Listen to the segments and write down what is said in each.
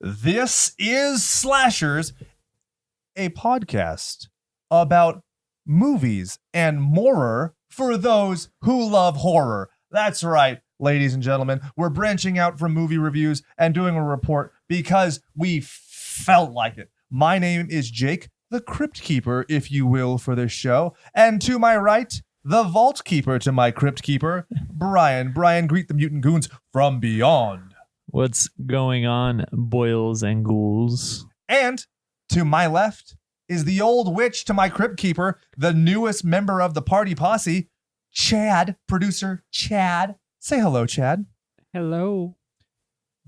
This is Slashers, a podcast about movies and morer for those who love horror. That's right, ladies and gentlemen. We're branching out from movie reviews and doing a report because we felt like it. My name is Jake, the Cryptkeeper, if you will, for this show. And to my right, the Vault Keeper to my Cryptkeeper, Brian. Brian, greet the mutant goons from beyond. What's going on, boils and ghouls? And to my left is the old witch to my Cryptkeeper, the newest member of the party posse, Chad, producer Chad. Say hello, Chad. Hello.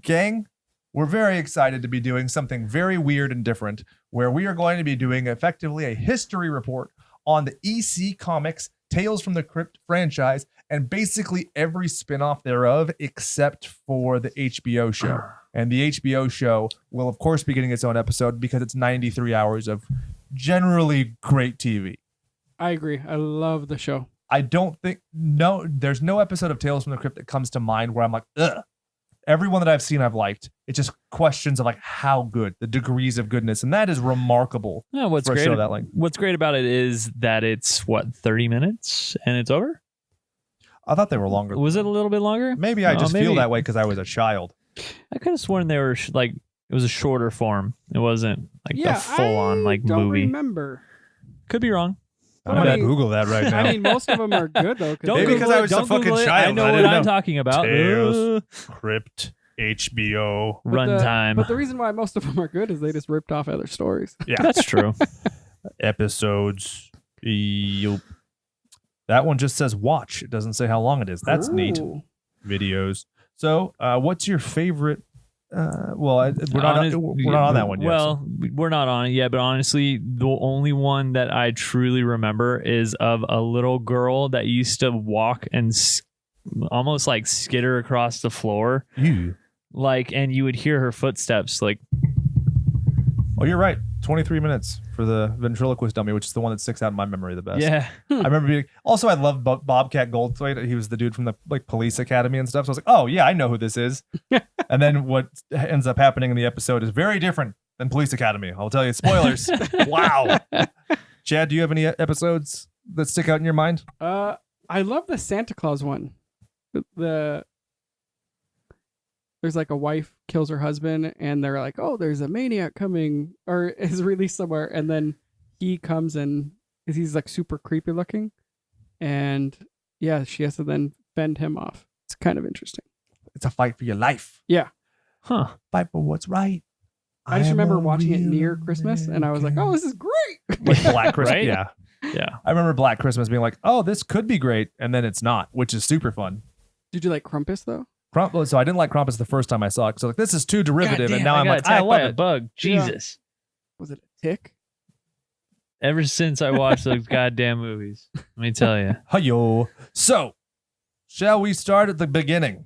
Gang, we're very excited to be doing something very weird and different, where we are going to be doing effectively a history report on the EC Comics Tales from the Crypt franchise and basically every spinoff thereof except for the HBO show. And the HBO show will, of course, be getting its own episode because it's 93 hours of generally great TV. I agree. I love the show. I don't think, there's no episode of Tales from the Crypt that comes to mind where I'm like, ugh. Every one that I've seen, I've liked. It's just questions of like how good, the degrees of goodness, and that is remarkable. No, what's for a great? show that length. What's great about it is that it's 30 minutes and it's over. I thought they were longer. Was it a little bit longer? Maybe I just feel that way because I was a child. I could have sworn they were it was a shorter form. It wasn't like the full on like don't movie. Remember? Could be wrong. I'm gonna Google that right now. I mean, most of them are good though. Maybe because I was a fucking child. I know what I'm talking about. Tales, Crypt, HBO, runtime. But the reason why most of them are good is they just ripped off other stories. Yeah, that's true. Episodes. That one just says watch. It doesn't say how long it is. That's neat. Videos. So, what's your favorite? We're not on that one yet. Well, we're not on it yet, but honestly, the only one that I truly remember is of a little girl that used to walk and almost like skitter across the floor. And you would hear her footsteps like. Oh, you're right. 23 minutes for the ventriloquist dummy, which is the one that sticks out in my memory the best. Yeah. I remember also I love Bobcat Goldthwait. He was the dude from the police academy and stuff. So I was like, oh yeah, I know who this is. And then what ends up happening in the episode is very different than Police Academy. I'll tell you, spoilers. Wow. Chad, do you have any episodes that stick out in your mind? I love the Santa Claus one. There's like a wife kills her husband and they're like, oh, there's a maniac coming or is released somewhere. And then he comes and he's like super creepy looking. And yeah, she has to then fend him off. It's kind of interesting. It's a fight for your life. Yeah. Huh. Fight for what's right. I just remember watching it near Christmas and I was like, oh, this is great. Like Black Christmas. Right? Yeah. Yeah. I remember Black Christmas being like, oh, this could be great. And then it's not, which is super fun. Did you like Krampus though? So I didn't like Krampus the first time I saw it. So like, this is too derivative. God damn, and now I'm like, I love it. Bug. Jesus. Was it a tick? Ever since I watched those goddamn movies, let me tell you. Hi-yo. So, shall we start at the beginning?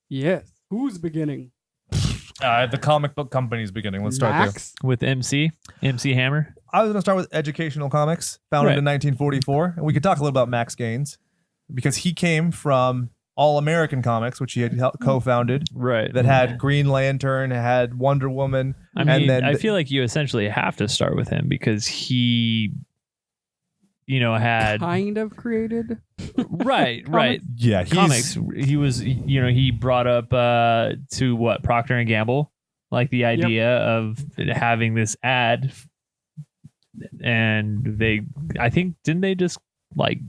Yes. Who's beginning? The comic book company's beginning. Let's start there. With MC Hammer. I was going to start with Educational Comics, founded in 1944. And we could talk a little about Max Gaines because he came from All American Comics, which he had co-founded. Right. That had Green Lantern, had Wonder Woman. I mean, I feel like you essentially have to start with him because he, had kind of created. Right. Yeah. Comics. He was, he brought up to what, Procter and Gamble, like the idea of having this ad. And didn't they just like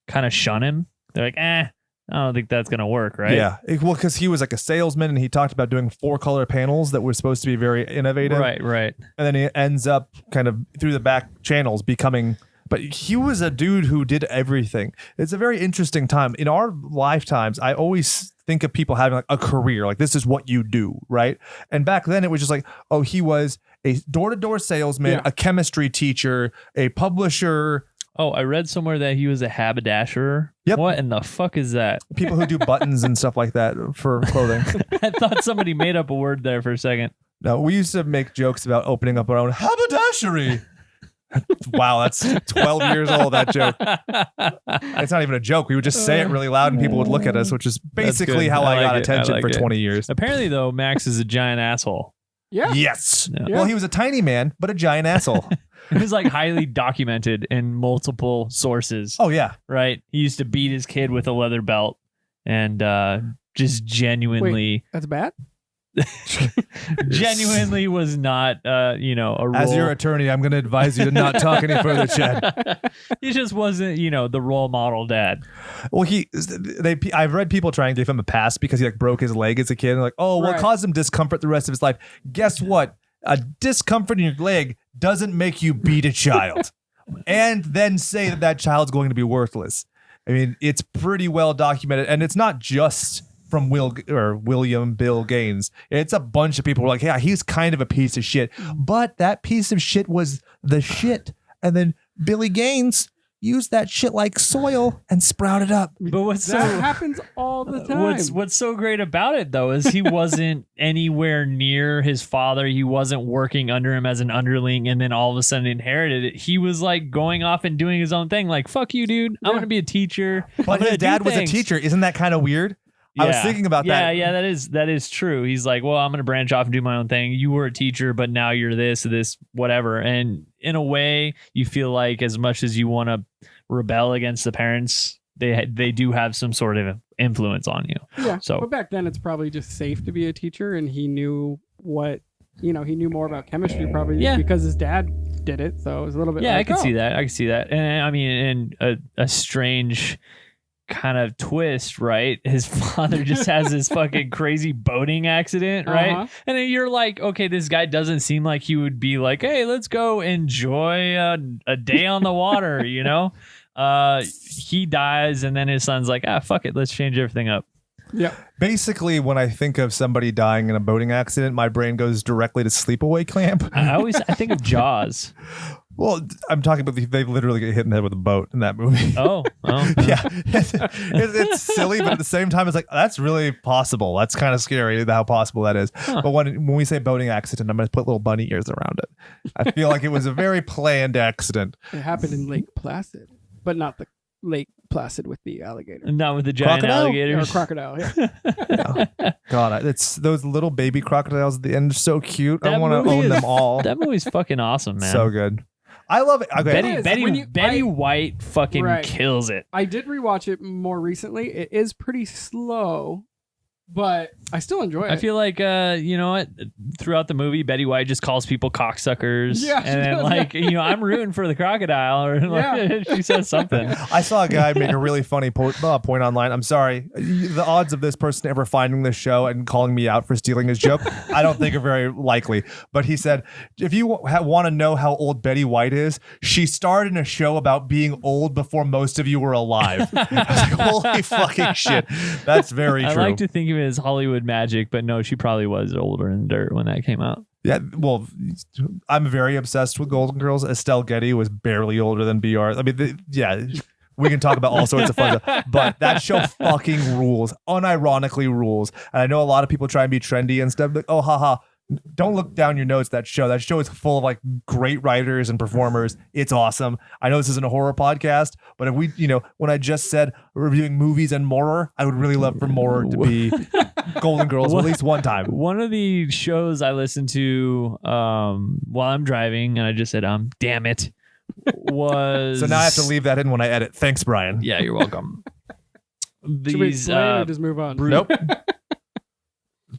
kind of shun him? They're like, I don't think that's going to work, right? Yeah. Well, because he was like a salesman and he talked about doing 4-color panels that were supposed to be very innovative. Right. And then he ends up kind of through the back channels becoming, but he was a dude who did everything. It's a very interesting time. In our lifetimes, I always think of people having like a career, like this is what you do, right? And back then it was just like, oh, he was a door-to-door salesman, a chemistry teacher, a publisher. Oh, I read somewhere that he was a haberdasher. Yep. What in the fuck is that? People who do buttons and stuff like that for clothing. I thought somebody made up a word there for a second. No, we used to make jokes about opening up our own haberdashery. Wow, that's 12 years old, that joke. It's not even a joke. We would just say it really loud and people would look at us, which is basically how I got attention for 20 years. Apparently, though, Max is a giant asshole. Yeah. Yes. Yeah. Well, he was a tiny man, but a giant asshole. It was like highly documented in multiple sources. Oh, yeah. Right. He used to beat his kid with a leather belt and just genuinely. Wait, that's bad? Genuinely was not, a rule. As your attorney, I'm going to advise you to not talk any further, Chad. He just wasn't, the role model dad. Well, I've read people try and give him a pass because he broke his leg as a kid. And like, oh, well, it caused him discomfort the rest of his life. Guess what? A discomfort in your leg doesn't make you beat a child and then say that child's going to be worthless. I mean, it's pretty well documented, and it's not just from William Bill Gaines. It's a bunch of people who are like, yeah, he's kind of a piece of shit, but that piece of shit was the shit. And then Billy Gaines used that shit like soil and sprouted up. But that happens all the time. What's so great about it though is he wasn't anywhere near his father. He wasn't working under him as an underling and then all of a sudden inherited it. He was like going off and doing his own thing. Like, fuck you, dude. I'm gonna be a teacher. But his dad was a teacher. Isn't that kind of weird? Yeah. I was thinking about that. Yeah, that is true. He's like, well, I'm going to branch off and do my own thing. You were a teacher, but now you're this, whatever. And in a way, you feel like as much as you want to rebel against the parents, they do have some sort of influence on you. Yeah. So, but back then, it's probably just safe to be a teacher, and he knew he knew more about chemistry probably because his dad did it. So it was a little bit. Yeah, I can see that. And I mean, in a strange kind of twist, right? His father just has this fucking crazy boating accident, right? And then you're like, okay, this guy doesn't seem like he would be like, hey, let's go enjoy a day on the water, he dies, and then his son's like, fuck it, let's change everything up. Yeah. Basically, when I think of somebody dying in a boating accident, my brain goes directly to Sleepaway Camp. I think of Jaws. Well, I'm talking about they literally get hit in the head with a boat in that movie. Oh. Yeah. It's silly, but at the same time, it's like, that's really possible. That's kind of scary how possible that is. Huh. But when we say boating accident, I'm going to put little bunny ears around it. I feel like it was a very planned accident. It happened in Lake Placid, but not the Lake Placid with the alligator. Not with the giant alligators. Or crocodile, yeah. God, it's those little baby crocodiles at the end are so cute. I want to own them all. That movie's fucking awesome, man. So good. I love it. Okay. Betty White fucking kills it. I did rewatch it more recently. It is pretty slow, but I still enjoy it. I feel like, you know what? Throughout the movie, Betty White just calls people cocksuckers. Yeah, and then, I'm rooting for the crocodile, or she says something. I saw a guy make a really funny point online. I'm sorry. The odds of this person ever finding this show and calling me out for stealing his joke, I don't think are very likely. But he said, if you want to know how old Betty White is, she starred in a show about being old before most of you were alive. I was like, holy fucking shit. That's very true. I like to think of it as Hollywood magic, but no, she probably was older in Dirt when that came out. Yeah, well, I'm very obsessed with Golden Girls. Estelle Getty was barely older than BR. I mean, we can talk about all sorts of fun stuff, but that show fucking rules, unironically rules. And I know a lot of people try and be trendy and stuff, like, oh, haha. Don't look down your notes. That show is full of like great writers and performers. It's awesome. I know this isn't a horror podcast, but if we, when I just said reviewing movies and horror, I would really love for more to be Golden Girls at least one time. One of the shows I listen to while I'm driving, and I just said, damn it, was... So now I have to leave that in when I edit. Thanks, Brian. Yeah, you're welcome. Should we explain or just move on? Nope.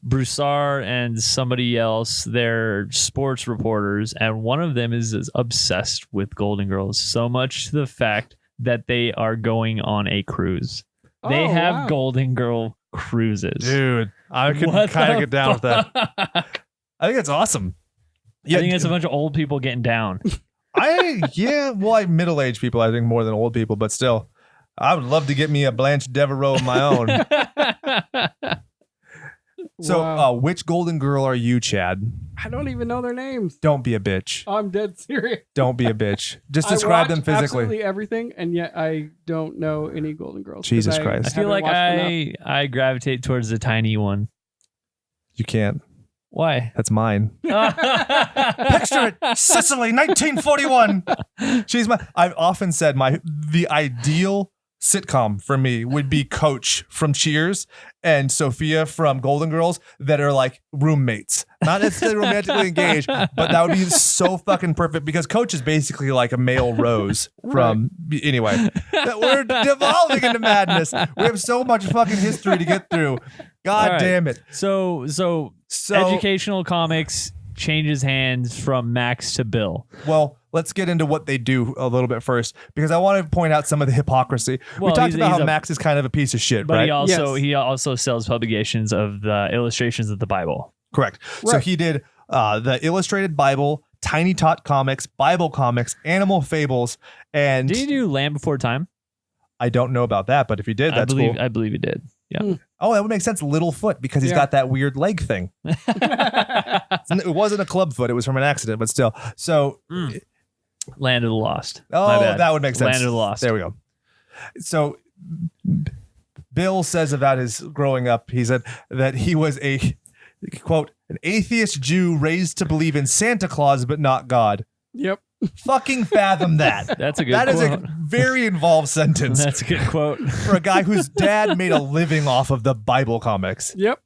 Broussard and somebody else, they're sports reporters, and one of them is obsessed with Golden Girls, so much to the fact that they are going on a cruise. They have Golden Girl cruises. Dude, I can kind of get down with that. I think it's awesome. I think it's a bunch of old people getting down. Middle-aged people, I think, more than old people, but still, I would love to get me a Blanche Devereaux of my own. So, which Golden Girl are you, Chad? I don't even know their names. Don't be a bitch. I'm dead serious. Don't be a bitch. Just describe them physically. Absolutely everything, and yet I don't know any Golden Girls. Jesus Christ. I feel like I gravitate towards the tiny one. You can't. Why? That's mine. Picture it, Sicily, 1941. I've often said the ideal sitcom for me would be Coach from Cheers and Sophia from Golden Girls that are like roommates. Not necessarily romantically engaged, but that would be so fucking perfect because Coach is basically like a male Rose from anyway. We're devolving into madness. We have so much fucking history to get through. God damn it. So educational comics changes hands from Max to Bill. Well, let's get into what they do a little bit first because I want to point out some of the hypocrisy. We talked about how Max is kind of a piece of shit, but right? He also sells publications of the illustrations of the Bible. Correct. Right. So he did the Illustrated Bible, Tiny Tot Comics, Bible Comics, Animal Fables, and did he do Land Before Time? I don't know about that, but if he did, that's cool. I believe he did. Yeah. Oh, that would make sense. Littlefoot, because he's got that weird leg thing. It wasn't a club foot. It was from an accident, but still. So, Land of the Lost. Oh, that would make sense. Land of the Lost. There we go. So, Bill says about his growing up, he said that he was a, quote, an atheist Jew raised to believe in Santa Claus, but not God. Yep. Fucking fathom that. That's a good quote. That is a very involved sentence. That's a good quote. For a guy whose dad made a living off of the Bible comics. Yep.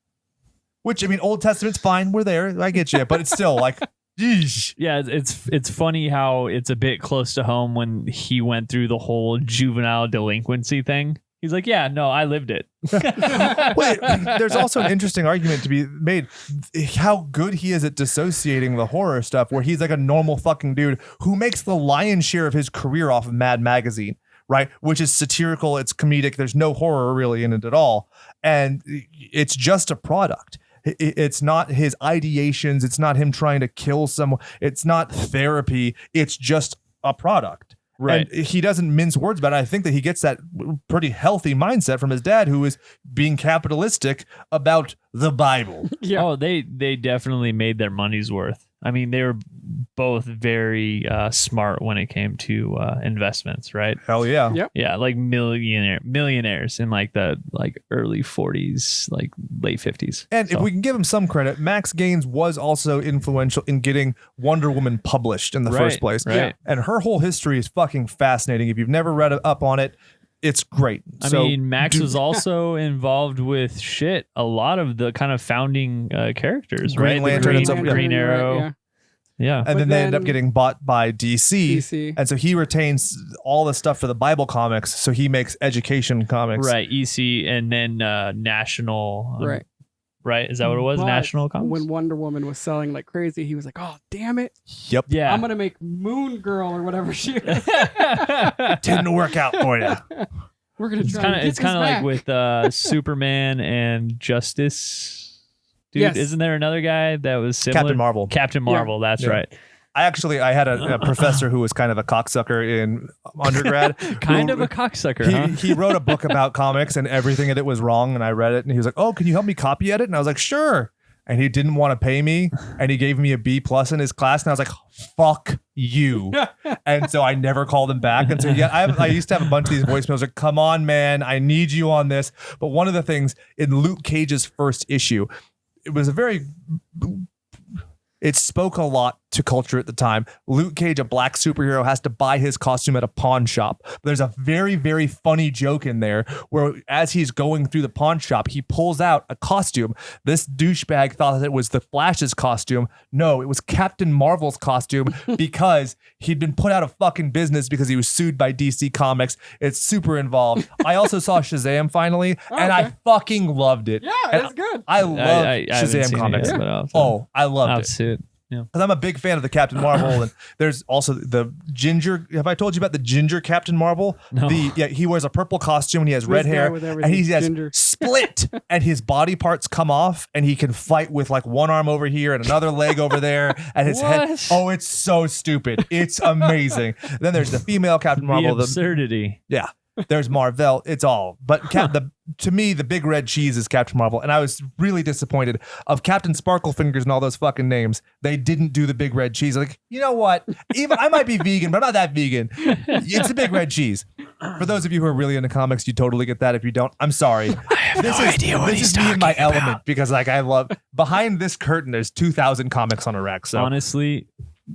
Which, I mean, Old Testament's fine. We're there. I get you. But it's still like, yeesh. Yeah, it's funny how it's a bit close to home when he went through the whole juvenile delinquency thing. He's like, yeah, no, I lived it. Wait, there's also an interesting argument to be made. How good he is at dissociating the horror stuff, where he's like a normal fucking dude who makes the lion's share of his career off of Mad Magazine, right? Which is satirical, it's comedic, there's no horror really in it at all. And it's just a product. It's not his ideations. It's not him trying to kill someone. It's not therapy. It's just a product. Right. And he doesn't mince words about it. I think that he gets that pretty healthy mindset from his dad, who is being capitalistic about the Bible. Yeah. Oh, they definitely made their money's worth. I mean, they were both very smart when it came to investments, right? Hell yeah. Yep. Yeah, like millionaires in like the early 40s, like late 50s. And if we can give him some credit, Max Gaines was also influential in getting Wonder Woman published in the first place. Right. And her whole history is fucking fascinating. If you've never read up on it, it's great. I mean, Max was also involved with a lot of the kind of founding characters, Green right? Lantern and stuff, Green Arrow. Right, yeah. And then they end up getting bought by DC. And so he retains all the stuff for the Bible comics. So he makes education comics. Right. EC and then National. Right. Right. Is that what it was? But National Comics? when Wonder Woman was selling like crazy, he was like, oh, damn it. Yep. Yeah. I'm going to make Moon Girl or whatever she is. Didn't work out for you. We're going to try It's kind of like with Superman and Justice. Dude, yes. Isn't there another guy that was similar? Captain Marvel. That's right. I had a professor who was kind of a cocksucker in undergrad. Kind of a cocksucker, He wrote a book about comics and everything in it was wrong, and I read it, and he was like, oh, can you help me copy edit? And I was like, sure. And he didn't want to pay me, and he gave me a B+ in his class, and I was like, fuck you. And so I never called him back. And so I used to have a bunch of these voicemails like, come on, man, I need you on this. But one of the things in Luke Cage's first issue, it spoke a lot to culture at the time. Luke Cage, a black superhero, has to buy his costume at a pawn shop. But there's a very, very funny joke in there where as he's going through the pawn shop, he pulls out a costume. This douchebag thought that it was the Flash's costume. No, it was Captain Marvel's costume because he'd been put out of fucking business because he was sued by DC Comics. It's super involved. I also saw Shazam finally, and I fucking loved it. Yeah, it's good. I love Shazam comics. I loved it. Yeah. Because I'm a big fan of the Captain Marvel, and there's also the ginger. Have I told you about the ginger Captain Marvel? No. He wears a purple costume and he has red hair, and he has split, and his body parts come off, and he can fight with like one arm over here and another leg over there, and his head. Oh, it's so stupid. It's amazing. Then there's the female Captain Marvel. The absurdity. Yeah. There's Marvel. It's all. But to me, the big red cheese is Captain Marvel. And I was really disappointed of Captain Sparklefingers and all those fucking names. They didn't do the big red cheese. Like, you know what? Even I might be vegan, but I'm not that vegan. It's the big red cheese. For those of you who are really into comics, you totally get that. If you don't, I'm sorry. I have no idea what he's talking about. This is me in my element because like I love behind this curtain, there's 2,000 comics on a rack. So honestly,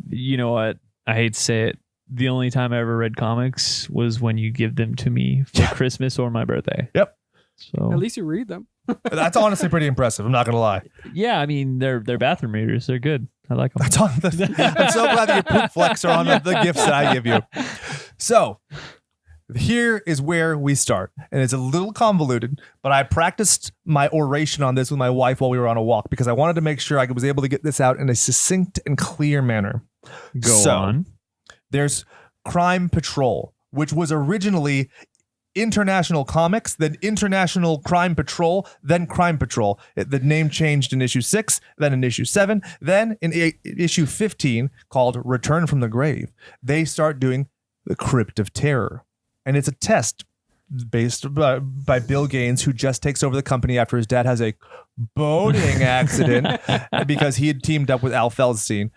you know what? I hate to say it. the only time I ever read comics was when you give them to me for Christmas or my birthday. Yep. So At least you read them. That's honestly pretty impressive. I'm not gonna lie. yeah, I mean they're bathroom readers. They're good. I like them. That's on I'm so glad that your poop flex are on the gifts that I give you. So here is where we start, and it's a little convoluted, but I practiced my oration on this with my wife while we were on a walk because I wanted to make sure I was able to get this out in a succinct and clear manner. Go on. There's Crime Patrol, which was originally International Comics, then International Crime Patrol, then Crime Patrol. The name changed in issue 6, then in issue 7, then in issue 15, called Return from the Grave. They start doing the Crypt of Terror. And it's a test based by Bill Gaines, who just takes over the company after his dad has a boating accident because he had teamed up with Al Feldstein.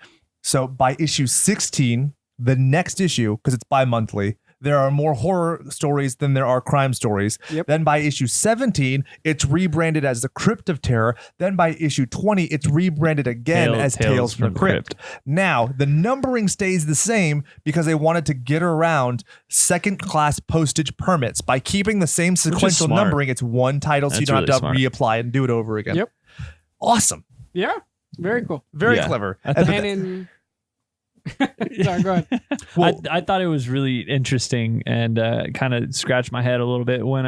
So by issue 16, the next issue, because it's bi-monthly, there are more horror stories than there are crime stories. Yep. Then by issue 17, it's rebranded as the Crypt of Terror. Then by issue 20, it's rebranded again as Tales from the Crypt. Now, the numbering stays the same because they wanted to get around second-class postage permits. By keeping the same sequential smart. numbering, it's one title, so you That's don't have to really reapply and do it over again. Yep. Awesome. Yeah. Very cool. Very Yeah. clever. And in sorry, go ahead. Well, I thought it was really interesting and kind of scratched my head a little bit when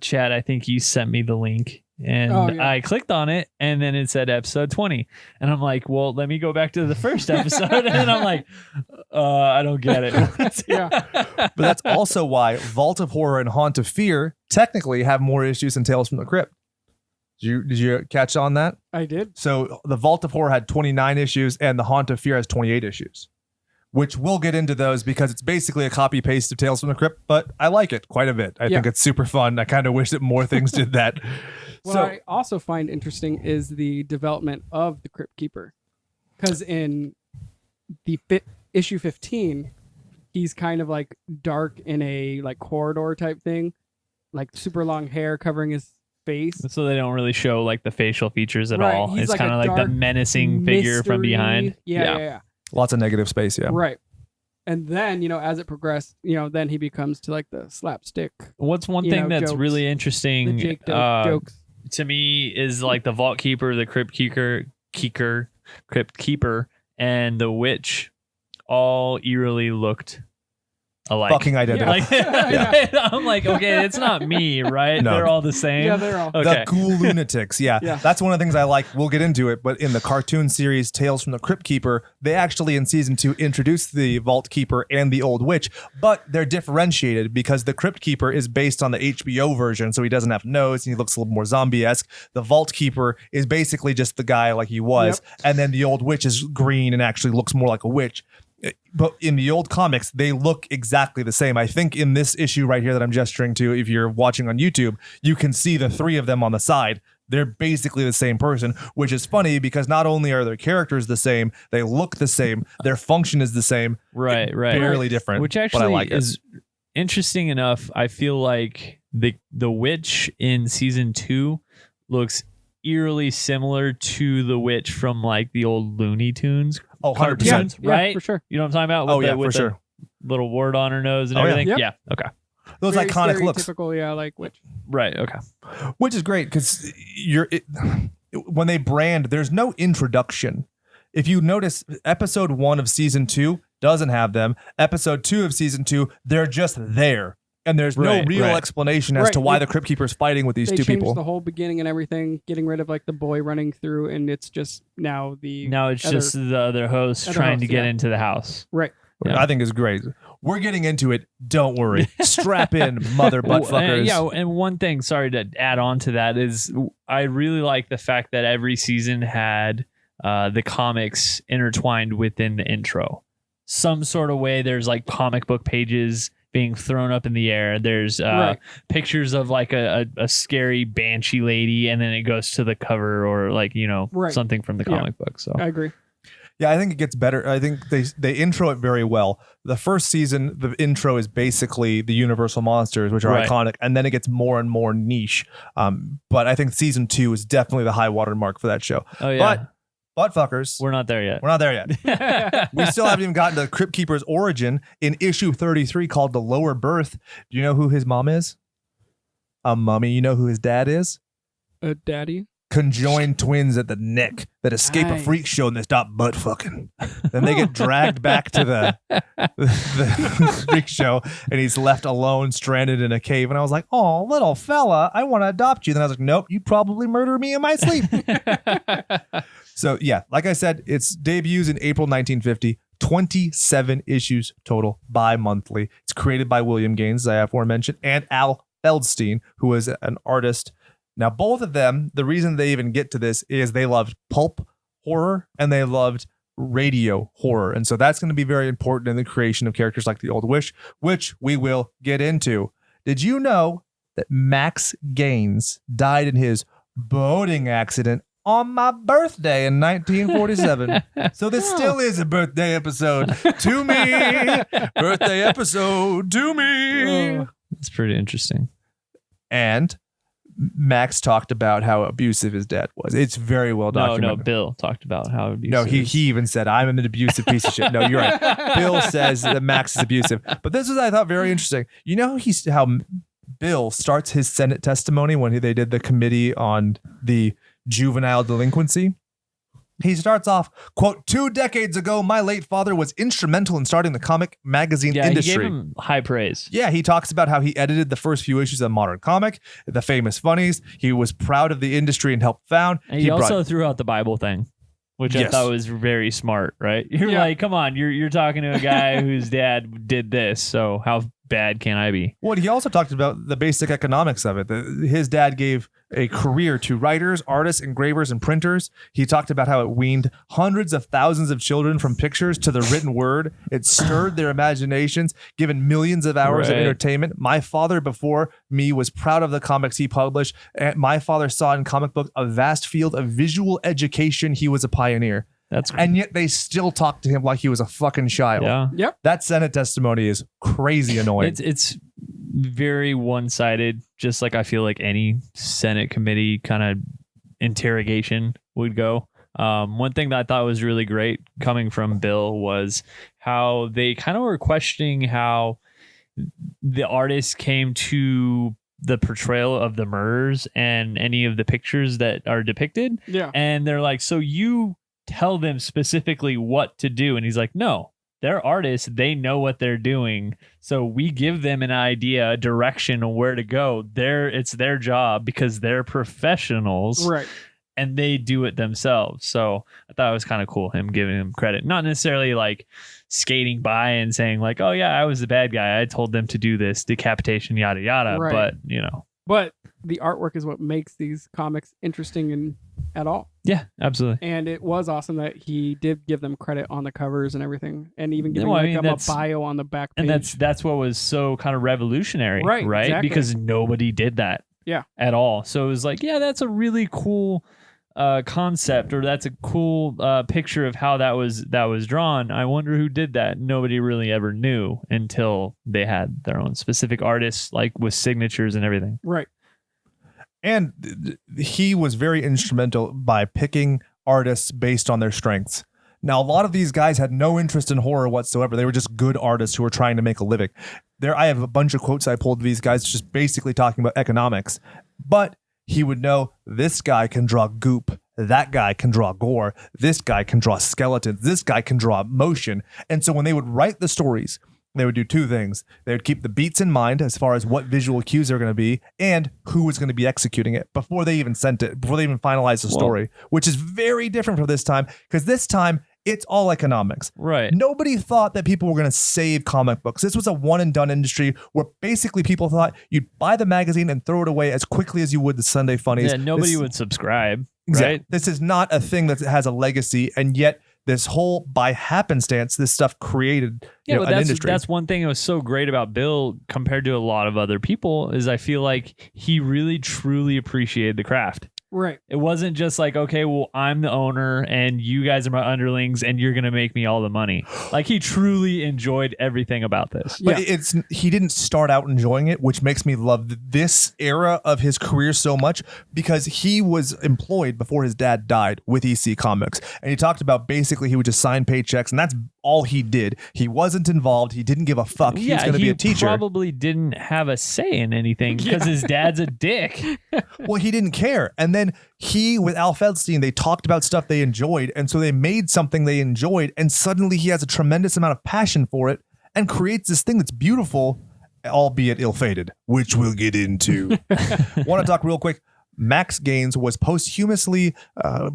Chad, I think you sent me the link and I clicked on it and then it said episode 20 and I'm like, well, let me go back to the first episode and then I'm like, I don't get it. Yeah. but that's also why Vault of Horror and Haunt of Fear technically have more issues than Tales from the Crypt. Did you catch on that? I did. So the Vault of Horror had 29 issues and the Haunt of Fear has 28 issues, which we'll get into those because it's basically a copy paste of Tales from the Crypt, but I like it quite a bit. I think it's super fun. I kind of wish that more things did that. What I also find interesting is the development of the Cryptkeeper, because in the issue 15, he's kind of like dark in a like corridor type thing, like super long hair covering his face. So they don't really show like the facial features at all. He's It's like kind a of like the dark menacing figure from mystery. behind. Yeah. Lots of negative space, yeah. Right. And then, as it progressed, then he becomes to like the slapstick, What's one thing that's jokes. really the interesting Jake jokes. to me is like the Vault Keeper, the Crypt Keeper, and the Witch all eerily looked alike. Fucking identical. Like, I'm like, okay, it's not me, right? No. They're all the same. Yeah, they're all. Okay. The ghoul lunatics, yeah. Yeah. That's one of the things I like. We'll get into it, but in the cartoon series Tales from the Crypt Keeper, they actually in season 2 introduced the Vault Keeper and the Old Witch, but they're differentiated because the Crypt Keeper is based on the HBO version, so he doesn't have nose and he looks a little more zombie-esque. The Vault Keeper is basically just the guy like he was, and then the Old Witch is green and actually looks more like a witch. But in the old comics, they look exactly the same. I think in this issue right here that I'm gesturing to, if you're watching on YouTube, you can see the three of them on the side. They're basically the same person, which is funny because not only are their characters the same, they look the same, their function is the same. Right. Barely different. Which but I actually like is interesting enough. I feel like the witch in season 2 looks eerily similar to the witch from like the old Looney Tunes. Oh, 100%. Cartoons, right? Yeah, for sure. You know what I'm talking about? For sure. Little word on her nose and Oh, yeah. everything. Yep. Yeah. Okay. Those Very iconic looks. Typical, like witch. Right. Okay. Which is great because when they brand, there's no introduction. If you notice, episode 1 of season 2 doesn't have them. Episode 2 of season 2, they're just there. And there's no real explanation as to why the Crypt Keeper is fighting with these two people. They changed the whole beginning and everything, getting rid of like the boy running through, and it's just now it's just the other host trying to get into the house. Right. Yeah. I think is great. We're getting into it. Don't worry. Strap in, mother butt fuckers. And one thing, sorry to add on to that, is I really like the fact that every season had the comics intertwined within the intro. Some sort of way, there's like comic book pages being thrown up in the air. There's pictures of like a scary banshee lady, and then it goes to the cover or like, something from the comic book. So I agree. Yeah, I think it gets better. I think they intro it very well. The first season, the intro is basically the Universal monsters, which are iconic, and then it gets more and more niche. But I think season 2 is definitely the high water mark for that show. Oh yeah. butt fuckers. We're not there yet. We're not there yet. We still haven't even gotten to Cryptkeeper's origin in issue 33 called The Lower Berth. Do you know who his mom is? A mummy. You know who his dad is? A daddy. Conjoined twins at the neck that escape a freak show and they stop butt fucking. Then they get dragged back to the freak show and he's left alone, stranded in a cave. And I was like, oh, little fella, I want to adopt you. Then I was like, nope, you probably murder me in my sleep. So yeah, like I said, its debuts in April 1950. 27 issues total bi-monthly. It's created by William Gaines, as I aforementioned, and Al Feldstein, who was an artist. Now, both of them, the reason they even get to this is they loved pulp horror and they loved radio horror. And so that's going to be very important in the creation of characters like the Old Witch, which we will get into. Did you know that Max Gaines died in his boating accident on my birthday in 1947? So this still is a birthday episode to me. Birthday episode to me. Oh, that's pretty interesting. And Max talked about how abusive his dad was. It's very well documented. No, Bill talked about how abusive. No, he even said, I'm an abusive piece of shit. No, you're right. Bill says that Max is abusive. But this was, I thought, very interesting. You know how Bill starts his Senate testimony when they did the committee on the juvenile delinquency? He starts off, quote, 2 decades ago, my late father was instrumental in starting the comic magazine industry. He gave him high praise. Yeah, he talks about how he edited the first few issues of Modern Comic, the famous funnies. He was proud of the industry and helped found. And he also threw out the Bible thing, which I thought was very smart, right? You're like, come on, you're talking to a guy whose dad did this, so how bad can I be? Well, he also talked about the basic economics of it. His dad gave a career to writers, artists, engravers, and printers. He talked about how it weaned hundreds of thousands of children from pictures to the written word. It stirred their imaginations, given millions of hours of entertainment. My father before me was proud of the comics he published. And my father saw in comic book a vast field of visual education. He was a pioneer. And yet they still talk to him like he was a fucking child. Yeah. Yep. That Senate testimony is crazy annoying. It's very one-sided, just like I feel like any Senate committee kind of interrogation would go. One thing that I thought was really great coming from Bill was how they kind of were questioning how the artist came to the portrayal of the murders and any of the pictures that are depicted. Yeah. And they're like, so you tell them specifically what to do. And he's like, no, they're artists. They know what they're doing. So we give them an idea, a direction on where to go. It's their job because they're professionals. Right. And they do it themselves. So I thought it was kind of cool, him giving him credit. Not necessarily like skating by and saying like, oh yeah, I was the bad guy. I told them to do this, decapitation, yada, yada. Right. But, you know. But the artwork is what makes these comics interesting and at all. Yeah, absolutely. And it was awesome that he did give them credit on the covers and everything, and even giving them a bio on the back page. And that's what was so kind of revolutionary, right? Exactly. Because nobody did that, at all. So it was like, yeah, that's a really cool concept, or that's a cool picture of how that was drawn. I wonder who did that. Nobody really ever knew until they had their own specific artists, like with signatures and everything. Right. And he was very instrumental by picking artists based on their strengths. Now, a lot of these guys had no interest in horror whatsoever. They were just good artists who were trying to make a living. I have a bunch of quotes I pulled of these guys just basically talking about economics. But he would know this guy can draw goop. That guy can draw gore. This guy can draw skeletons. This guy can draw motion. And so when they would write the stories, they would do 2 things. They would keep the beats in mind as far as what visual cues they're going to be and who was going to be executing it before they even sent it, before they even finalized the story, which is very different from this time, because this time it's all economics. Right. Nobody thought that people were going to save comic books. This was a one and done industry where basically people thought you'd buy the magazine and throw it away as quickly as you would the Sunday funnies. Yeah, nobody would subscribe. Exactly. Right. This is not a thing that has a legacy, and yet this whole by happenstance, this stuff created an industry. That's one thing that was so great about Bill compared to a lot of other people is I feel like he really truly appreciated the craft. Right. It wasn't just like, okay, well, I'm the owner and you guys are my underlings and you're going to make me all the money. Like, he truly enjoyed everything about this. But he didn't start out enjoying it, which makes me love this era of his career so much, because he was employed before his dad died with EC Comics. And he talked about basically he would just sign paychecks, and that's all he did. He wasn't involved. He didn't give a fuck. He was going to be a teacher. He probably didn't have a say in anything because his dad's a dick. Well, he didn't care. And then he, with Al Feldstein, they talked about stuff they enjoyed. And so they made something they enjoyed. And suddenly he has a tremendous amount of passion for it and creates this thing that's beautiful, albeit ill-fated, which we'll get into. Want to talk real quick. Max Gaines was posthumously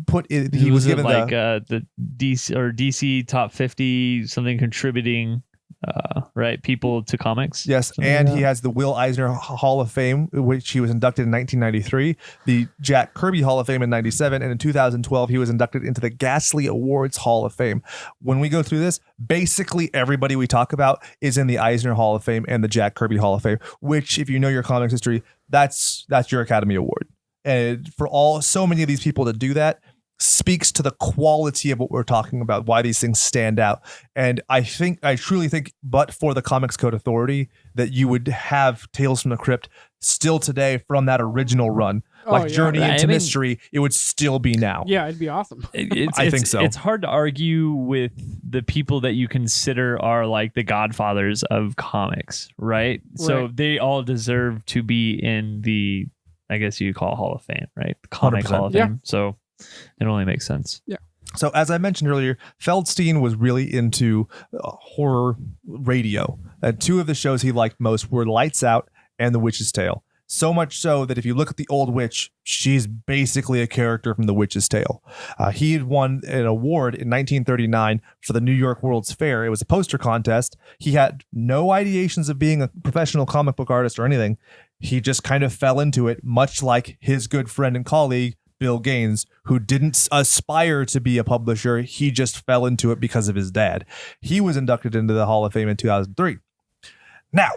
put in. He was given the DC top 50 something contributing people to comics. Yes, and he has the Will Eisner Hall of Fame, which he was inducted in 1993, the Jack Kirby Hall of Fame in 97, and in 2012 he was inducted into the Ghastly Awards Hall of Fame. When we go through this, basically everybody we talk about is in the Eisner Hall of Fame and the Jack Kirby Hall of Fame, which, if you know your comics history, that's your Academy Award. And for so many of these people to do that speaks to the quality of what we're talking about, why these things stand out. And I truly think, but for the Comics Code Authority, that you would have Tales from the Crypt still today from that original run. Journey into Mystery, it would still be now. Yeah, it'd be awesome. I think so. It's hard to argue with the people that you consider are like the godfathers of comics, right? So they all deserve to be in the, I guess you call Hall of Fame, right? The Comic 100%. Hall of Fame. So it only makes sense. Yeah. So as I mentioned earlier, Feldstein was really into horror radio. And two of the shows he liked most were Lights Out and The Witch's Tale. So much so that if you look at the old witch, she's basically a character from The Witch's Tale. He had won an award in 1939 for the New York World's Fair. It was a poster contest. He had no ideations of being a professional comic book artist or anything. He just kind of fell into it, much like his good friend and colleague, Bill Gaines, who didn't aspire to be a publisher. He just fell into it because of his dad. He was inducted into the Hall of Fame in 2003. Now,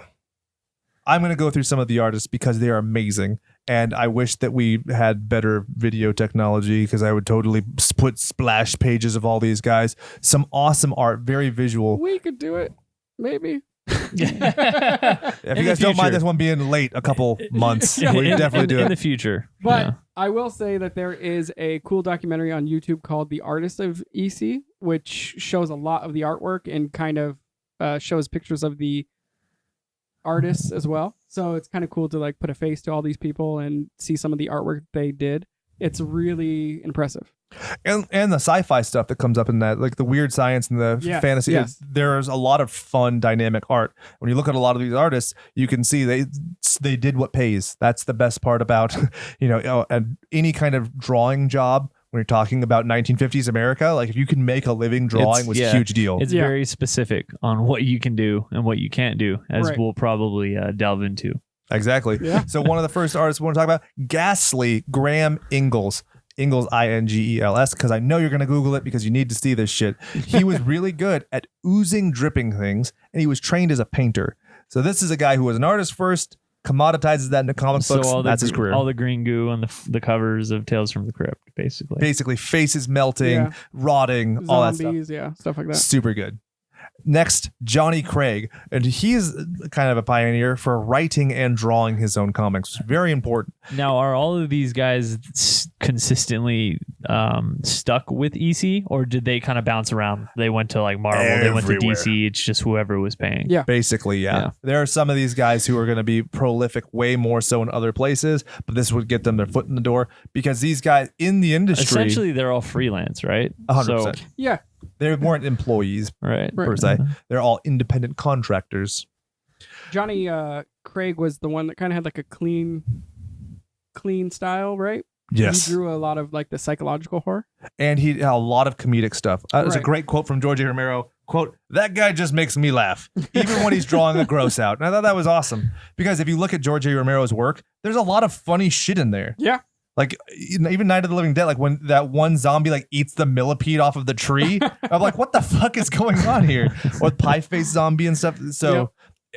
I'm going to go through some of the artists because they are amazing. And I wish that we had better video technology, because I would totally put splash pages of all these guys. Some awesome art, very visual. We could do it. Maybe. If you guys don't mind this one being late a couple months, we definitely do it in the future. But I will say that there is a cool documentary on YouTube called The Artist of EC, which shows a lot of the artwork and kind of shows pictures of the artists as well. So it's kind of cool to like put a face to all these people and see some of the artwork they did. It's really impressive. And the sci-fi stuff that comes up in that, like the weird science and the fantasy. Yes. There's a lot of fun, dynamic art. When you look at a lot of these artists, you can see they did what pays. That's the best part about, any kind of drawing job. When you're talking about 1950s America, like if you can make a living drawing, was a huge deal. It's very specific on what you can do and what you can't do, as we'll probably delve into. Exactly. Yeah. So one of the first artists we want to talk about, Ghastly Graham Ingels. Ingels, Ingels, because I know you're going to Google it because you need to see this shit. He was really good at oozing, dripping things, and he was trained as a painter. So this is a guy who was an artist first, commoditizes that into comic books. That's his career. All the green goo on the covers of Tales from the Crypt, basically. Basically, faces melting, rotting, zombies, all that stuff. Stuff like that. Super good. Next, Johnny Craig, and he's kind of a pioneer for writing and drawing his own comics. Very important. Now, are all of these guys consistently stuck with EC, or did they kind of bounce around? They went to like Marvel, they went to DC. It's just whoever was paying. Yeah, basically, yeah. There are some of these guys who are going to be prolific way more so in other places, but this would get them their foot in the door, because these guys in the industry, essentially, they're all freelance, right? 100%. Yeah. They weren't employees, per se. They're all independent contractors. Johnny Craig was the one that kind of had like a clean style, right? Yes. He drew a lot of like the psychological horror. And he had a lot of comedic stuff. There's a great quote from George A. Romero. Quote, "That guy just makes me laugh, even when he's drawing a gross out." And I thought that was awesome, because if you look at George A. Romero's work, there's a lot of funny shit in there. Yeah. Like even Night of the Living Dead, like when that one zombie like eats the millipede off of the tree, I'm like, what the fuck is going on here? Or Pie Face Zombie and stuff. So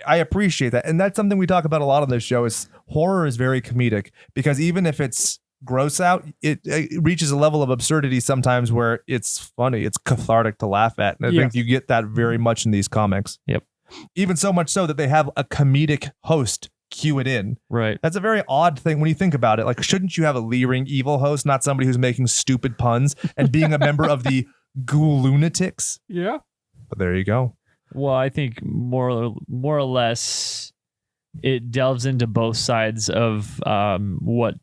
I appreciate that. And that's something we talk about a lot on this show, is horror is very comedic, because even if it's gross out, it reaches a level of absurdity sometimes where it's funny. It's cathartic to laugh at. And I think you get that very much in these comics. Yep. Even so much so that they have a comedic host cue it in. Right. That's a very odd thing when you think about it. Like, shouldn't you have a leering evil host, not somebody who's making stupid puns and being a member of the Ghoul Lunatics? Yeah. But there you go. Well, I think more or less it delves into both sides of what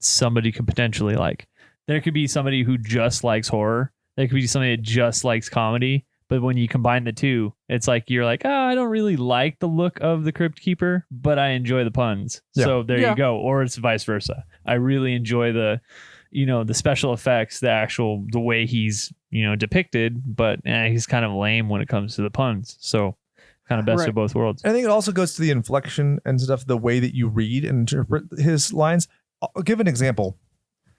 somebody could potentially like. There could be somebody who just likes horror. There could be somebody that just likes comedy. But when you combine the two, it's like you're like, oh, I don't really like the look of the Cryptkeeper, but I enjoy the puns. Yeah. So there you go. Or it's vice versa. I really enjoy the special effects, the way he's, depicted, but he's kind of lame when it comes to the puns. So kind of best of both worlds. I think it also goes to the inflection and stuff, the way that you read and interpret his lines. I'll give an example.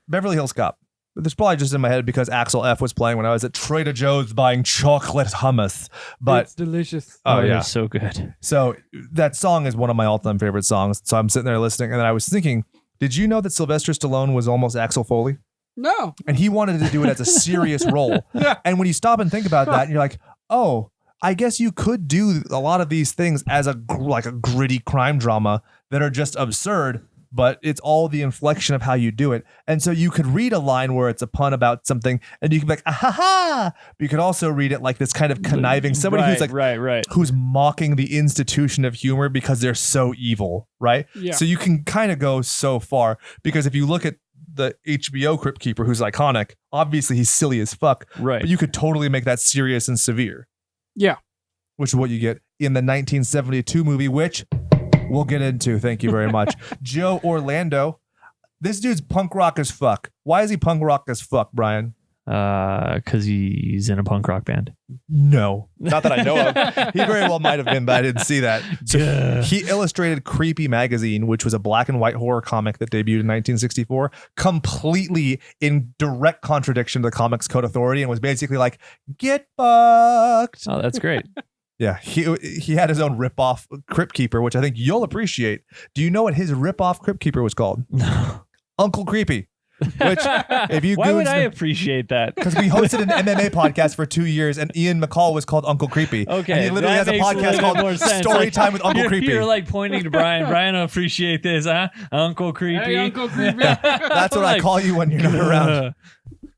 Beverly Hills Cop. This probably just in my head because Axel F was playing when I was at Trader Joe's buying chocolate hummus. But it's delicious. Oh yeah, it's so good. So that song is one of my all-time favorite songs. So I'm sitting there listening, and then I was thinking, did you know that Sylvester Stallone was almost Axel Foley? No. And he wanted to do it as a serious role. Yeah. And when you stop and think about that, you're like, oh, I guess you could do a lot of these things as a gritty crime drama that are just absurd. But it's all the inflection of how you do it. And so you could read a line where it's a pun about something and you can be like, ah ha ha. But you could also read it like this kind of conniving, somebody who's like, who's mocking the institution of humor because they're so evil, right? Yeah. So you can kind of go so far because if you look at the HBO Cryptkeeper, who's iconic, obviously he's silly as fuck, right? But you could totally make that serious and severe. Yeah. Which is what you get in the 1972 movie, which we'll get into. Thank you very much. Joe Orlando. This dude's punk rock as fuck. Why is he punk rock as fuck, Brian? Because he's in a punk rock band. No, not that I know of. He very well might have been, but I didn't see that. So he illustrated Creepy Magazine, which was a black and white horror comic that debuted in 1964, completely in direct contradiction to the Comics Code Authority, and was basically like, get fucked. Oh, that's great. Yeah, he had his own ripoff Cryptkeeper, which I think you'll appreciate. Do you know what his ripoff Cryptkeeper was called? No. Uncle Creepy. Which, if you why would I appreciate that? Because we hosted an MMA podcast for 2 years, and Ian McCall was called Uncle Creepy. Okay, and he literally has a podcast called Story Time with Uncle Creepy. You're like pointing to Brian. Brian will appreciate this, huh? Uncle Creepy. Hey, Uncle Creepy. That's what I call you when you're not around.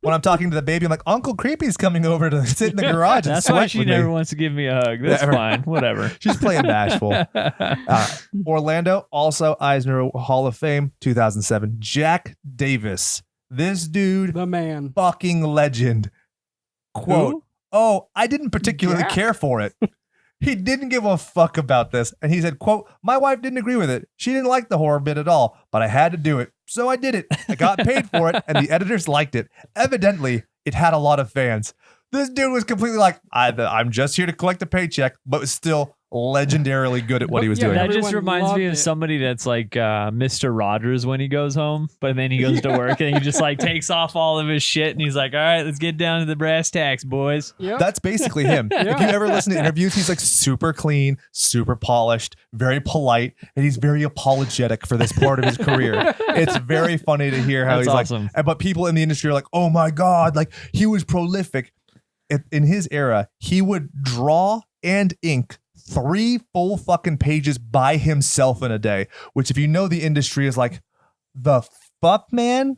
When I'm talking to the baby, I'm like, Uncle Creepy's coming over to sit in the garage and That's sweat why she with never me. wants to give me a hug. That's fine. Whatever. She's playing bashful. Orlando, also Eisner Hall of Fame, 2007. Jack Davis. This dude, the man, fucking legend. Quote, Who? oh, I didn't particularly care for it. He didn't give a fuck about this. And he said, quote, my wife didn't agree with it. She didn't like the horror bit at all, but I had to do it. So I did it. I got paid for it, and the editors liked it. Evidently, it had a lot of fans. This dude was completely like, I'm just here to collect a paycheck, but was still legendarily good at what he was doing. That just Everyone reminds me of loved it. somebody that's like Mr. Rogers when he goes home, but then he goes to work and he just like takes off all of his shit and he's like, all right, let's get down to the brass tacks, boys. Yep. That's basically him. If you ever listen to interviews, he's like super clean, super polished, very polite, and he's very apologetic for this part of his career. It's very funny to hear how That's he's awesome. like, but people in the industry are like, oh my God, like he was prolific. In his era, he would draw and ink 3 full fucking pages by himself in a day, which if you know the industry is like, the fuck, man?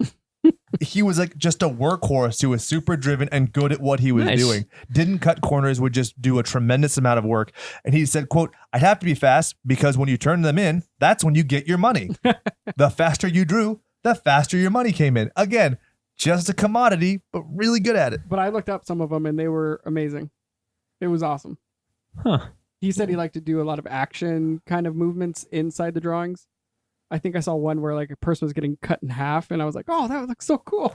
He was like just a workhorse who was super driven and good at what he was doing. Didn't cut corners, would just do a tremendous amount of work. And he said, quote, I'd have to be fast because when you turn them in, that's when you get your money. The faster you drew, the faster your money came in. Again, just a commodity, but really good at it. But I looked up some of them and they were amazing. It was awesome. Huh. He said he liked to do a lot of action kind of movements inside the drawings. I think I saw one where like a person was getting cut in half and I was like, oh, that looks so cool.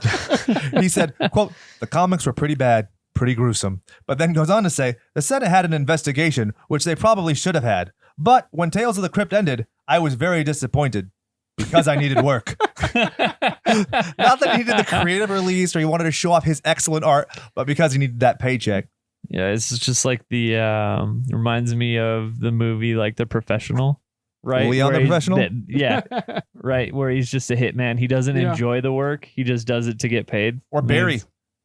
He said, quote, the comics were pretty bad, pretty gruesome, but then goes on to say the Senate had an investigation, which they probably should have had. But when Tales of the Crypt ended, I was very disappointed because I needed work. Not that he needed the creative release or he wanted to show off his excellent art, but because he needed that paycheck. Yeah, it's just like the reminds me of the movie like The Professional, right? Leon the where he's- Professional? yeah, right. Where he's just a hitman. He doesn't Yeah. enjoy the work. He just does it to get paid. Or Barry.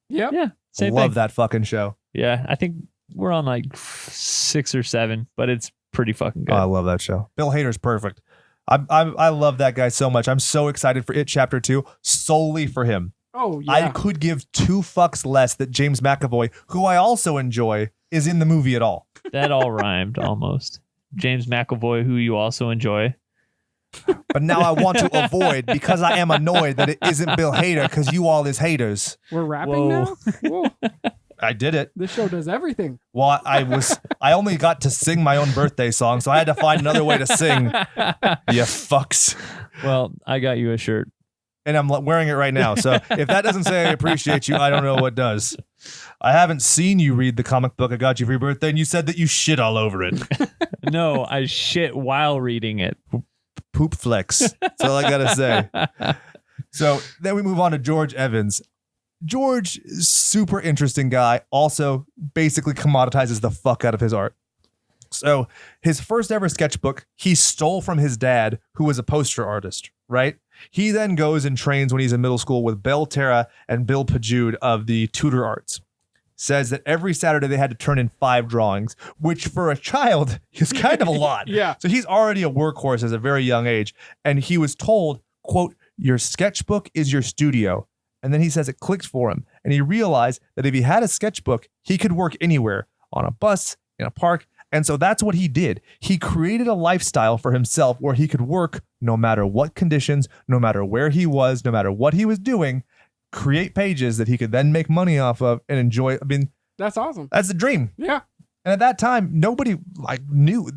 Yep. Yeah, same Love thing. that fucking show. Yeah, I think we're on like 6 or 7, but it's pretty fucking good. Oh, I love that show. Bill Hader's perfect. I love that guy so much. I'm so excited for It Chapter 2 solely for him. Oh yeah. I could give 2 fucks less that James McAvoy, who I also enjoy, is in the movie at all. That all rhymed almost. James McAvoy, who you also enjoy. But now I want to avoid because I am annoyed that it isn't Bill Hader because you all is haters. We're rapping now. Whoa. I did it. This show does everything. Well, I only got to sing my own birthday song, so I had to find another way to sing. You fucks. Well, I got you a shirt. And I'm wearing it right now. So if that doesn't say I appreciate you, I don't know what does. I haven't seen you read the comic book I got you for your birthday, and you said that you shit all over it. No, I shit while reading it. Poop flex. That's all I gotta say. So then we move on to George Evans. George, super interesting guy, also basically commoditizes the fuck out of his art. So his first ever sketchbook, he stole from his dad, who was a poster artist, right? He then goes and trains when he's in middle school with Bell Terra and Bill Pajude of the Tudor Arts. Says that every Saturday they had to turn in 5 drawings, which for a child is kind of a lot. Yeah. So he's already a workhorse at a very young age. And he was told, quote, your sketchbook is your studio. And then he says it clicked for him. And he realized that if he had a sketchbook, he could work anywhere, on a bus, in a park. And so that's what he did. He created a lifestyle for himself where he could work no matter what conditions, no matter where he was, no matter what he was doing, create pages that he could then make money off of and enjoy. I mean, That's awesome. that's the dream. Yeah. And at that time, nobody knew.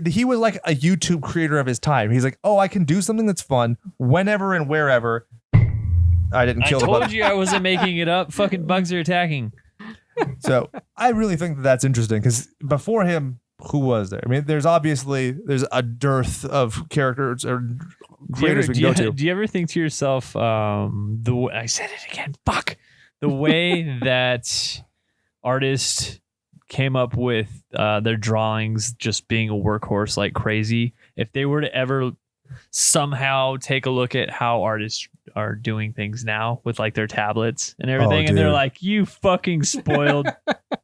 He was like a YouTube creator of his time. He's like, oh, I can do something that's fun whenever and wherever. I didn't I kill the told bug. you I wasn't making it up. Fucking bugs are attacking. So I really think that that's interesting because before him, who was there? I mean, there's a dearth of characters or creators we can go to. Do you ever think to yourself, I said it again, fuck, the way that artists came up with their drawings just being a workhorse like crazy, if they were to ever somehow take a look at how artists are doing things now with like their tablets and everything, and they're dude. like, you fucking spoiled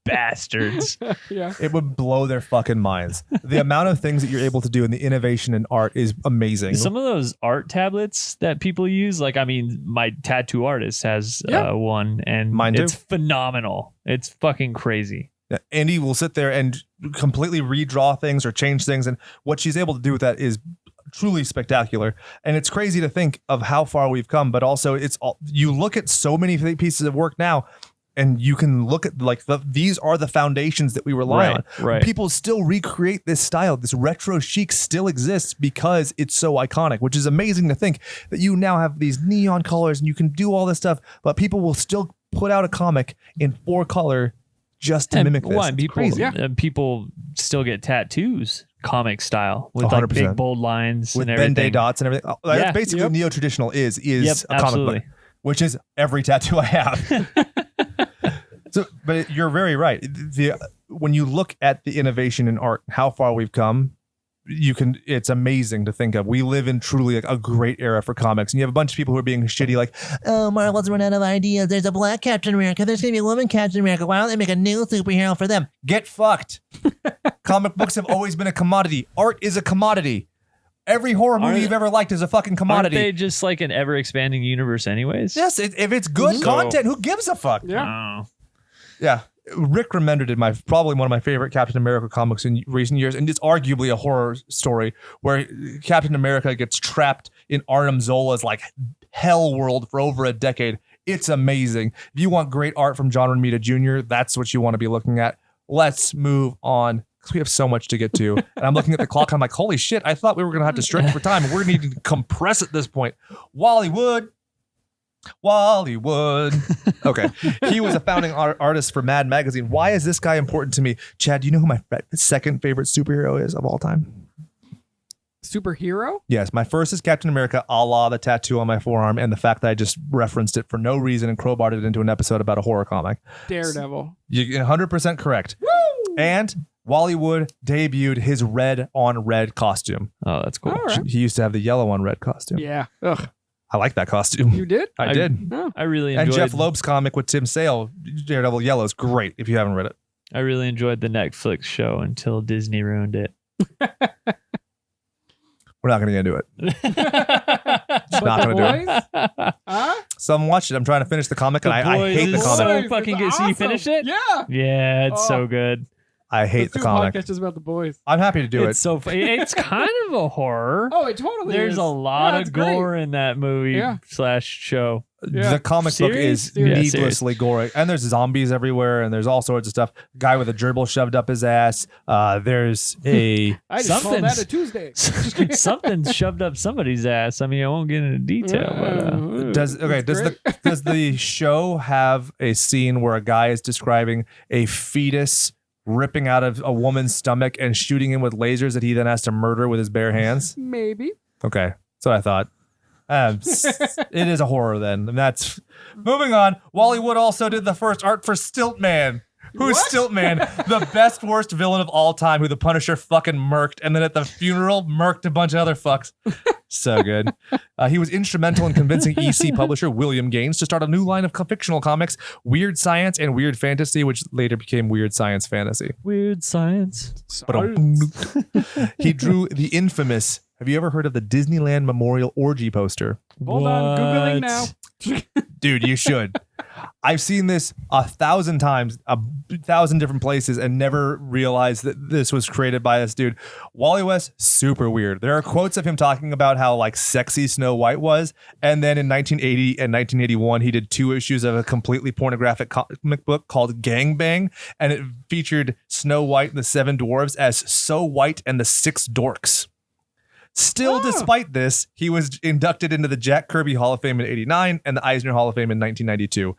bastards. Yeah. It would blow their fucking minds. The amount of things that you're able to do and the innovation in art is amazing. Some of those art tablets that people use, like, I mean, my tattoo artist has one, and Mine too. it's phenomenal. It's fucking crazy. Yeah, Andy will sit there and completely redraw things or change things. And what she's able to do with that is truly spectacular. And it's crazy to think of how far we've come, but also you look at so many pieces of work now and you can look at like these are the foundations that we rely on. Right. People still recreate this style. This retro chic still exists because it's so iconic, which is amazing to think that you now have these neon colors and you can do all this stuff, but people will still put out a comic in 4-color just to mimic this. One, It's crazy. people still get tattoos comic style with like 100%. big bold lines With and everything. Ben-Day dots and everything. That's Yeah. basically what neo-traditional is Yep, a comic absolutely. book, which is every tattoo I have. So, but you're very right. When you look at the innovation in art, how far we've come, it's amazing to think of. We live in truly like a great era for comics, and you have a bunch of people who are being shitty like, oh, Marvel's run out of ideas. There's a black Captain America. There's going to be a woman Captain America. Why don't they make a new superhero for them? Get fucked. Comic books have always been a commodity. Art is a commodity. Every horror movie you've ever liked is a fucking commodity. Aren't they just like an ever expanding universe anyways? Yes, if it's good content, who gives a fuck? Yeah. Oh. Yeah. Rick Remender did probably one of my favorite Captain America comics in recent years, and it's arguably a horror story where Captain America gets trapped in Arnim Zola's like hell world for over a decade. It's amazing. If you want great art from John Romita Jr., that's what you want to be looking at. Let's move on because we have so much to get to. And I'm looking at the clock. I'm like, holy shit, I thought we were going to have to stretch for time. We're going to need to compress at this point. Wally Wood. Okay. He was a founding artist for Mad Magazine. Why is this guy important to me? Chad, do you know who my second favorite superhero is of all time? Superhero? Yes, my first is Captain America, a la the tattoo on my forearm and the fact that I just referenced it for no reason and crowbarred it into an episode about a horror comic. Daredevil. You're 100% correct. Woo! And Wally Wood debuted his red on red costume. Oh, that's cool. All right. He used to have the yellow on red costume. Yeah. Ugh. I like that costume. You did? I did. Oh. I really enjoyed. And Jeff Loeb's comic with Tim Sale, Daredevil Yellow, is great if you haven't read it. I really enjoyed the Netflix show until Disney ruined it. We're not going to get into it. Not the gonna do it. boys? Huh? So I'm watching. I'm trying to finish the comic, and I hate the is comic. so Boys, fucking it's good. So you awesome. finished it? Yeah. Yeah, it's Oh. so good. I hate the Let's do a comic. podcast just about the boys. I'm happy to do It's it. so funny. It's kind of a horror. Oh, it totally There's is. a lot Yeah, of it's great. gore in that movie Yeah. / show. Yeah. The comic book is Series? Yeah, needlessly gory, and there's zombies everywhere, and there's all sorts of stuff. Guy with a gerbil shoved up his ass. There's a I just call that Something's- a Tuesday. Something shoved up somebody's ass. I mean, I won't get into detail, but does the show have a scene where a guy is describing a fetus ripping out of a woman's stomach and shooting him with lasers that he then has to murder with his bare hands? Maybe. Okay, that's what I thought. It is a horror then, and that's moving on. Wally Wood also did the first art for Stiltman. Who's What? Stiltman? The best worst villain of all time, who the Punisher fucking murked, and then at the funeral murked a bunch of other fucks. So good. He was instrumental in convincing EC publisher William Gaines to start a new line of fictional comics, Weird Science and Weird Fantasy, which later became Weird Science Fantasy. weird science. But he drew the infamous. Have you ever heard of the Disneyland Memorial Orgy poster? Hold on. Googling now. Dude, you should. I've seen this 1,000 times, 1,000 different places, and never realized that this was created by this dude. Wally West, super weird. There are quotes of him talking about how like sexy Snow White was, and then in 1980 and 1981, he did 2 issues of a completely pornographic comic book called Gang Bang, and it featured Snow White and the 7 Dwarves as So White and the 6 Dorks. Still, despite this, he was inducted into the Jack Kirby Hall of Fame in 89 and the Eisner Hall of Fame in 1992.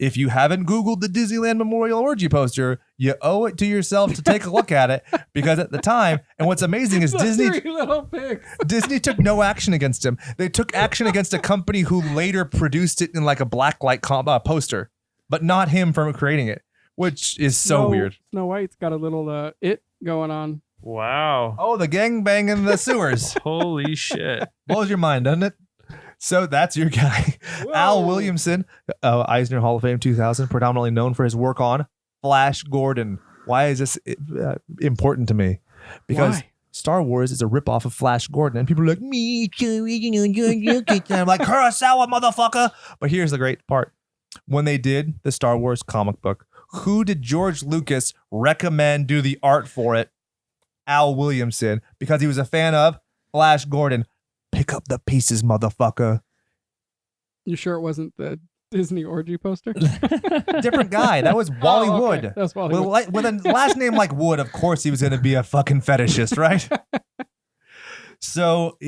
If you haven't Googled the Disneyland Memorial Orgy poster, you owe it to yourself to take a look at it, because at the time, and what's amazing is The Disney 3 little pigs. Disney took no action against him. They took action against a company who later produced it in like a blacklight poster, but not him for creating it, which is so weird. Snow White's got a little it going on. Wow. Oh, the gangbang in the sewers. Holy shit. Blows your mind, doesn't it? So that's your guy. Al Williamson, Eisner Hall of Fame 2000, predominantly known for his work on Flash Gordon. Why is this important to me? Because Why? Star Wars is a ripoff of Flash Gordon, and people are like, me too, I'm like, Kurosawa, motherfucker. But here's the great part. When they did the Star Wars comic book, who did George Lucas recommend do the art for it? Al Williamson, because he was a fan of Flash Gordon. Pick up the pieces, motherfucker. You sure it wasn't the Disney orgy poster? Different guy. That was Wally Oh, okay. Wood. That was Wally Wood. With a last name like Wood, of course he was going to be a fucking fetishist, right? So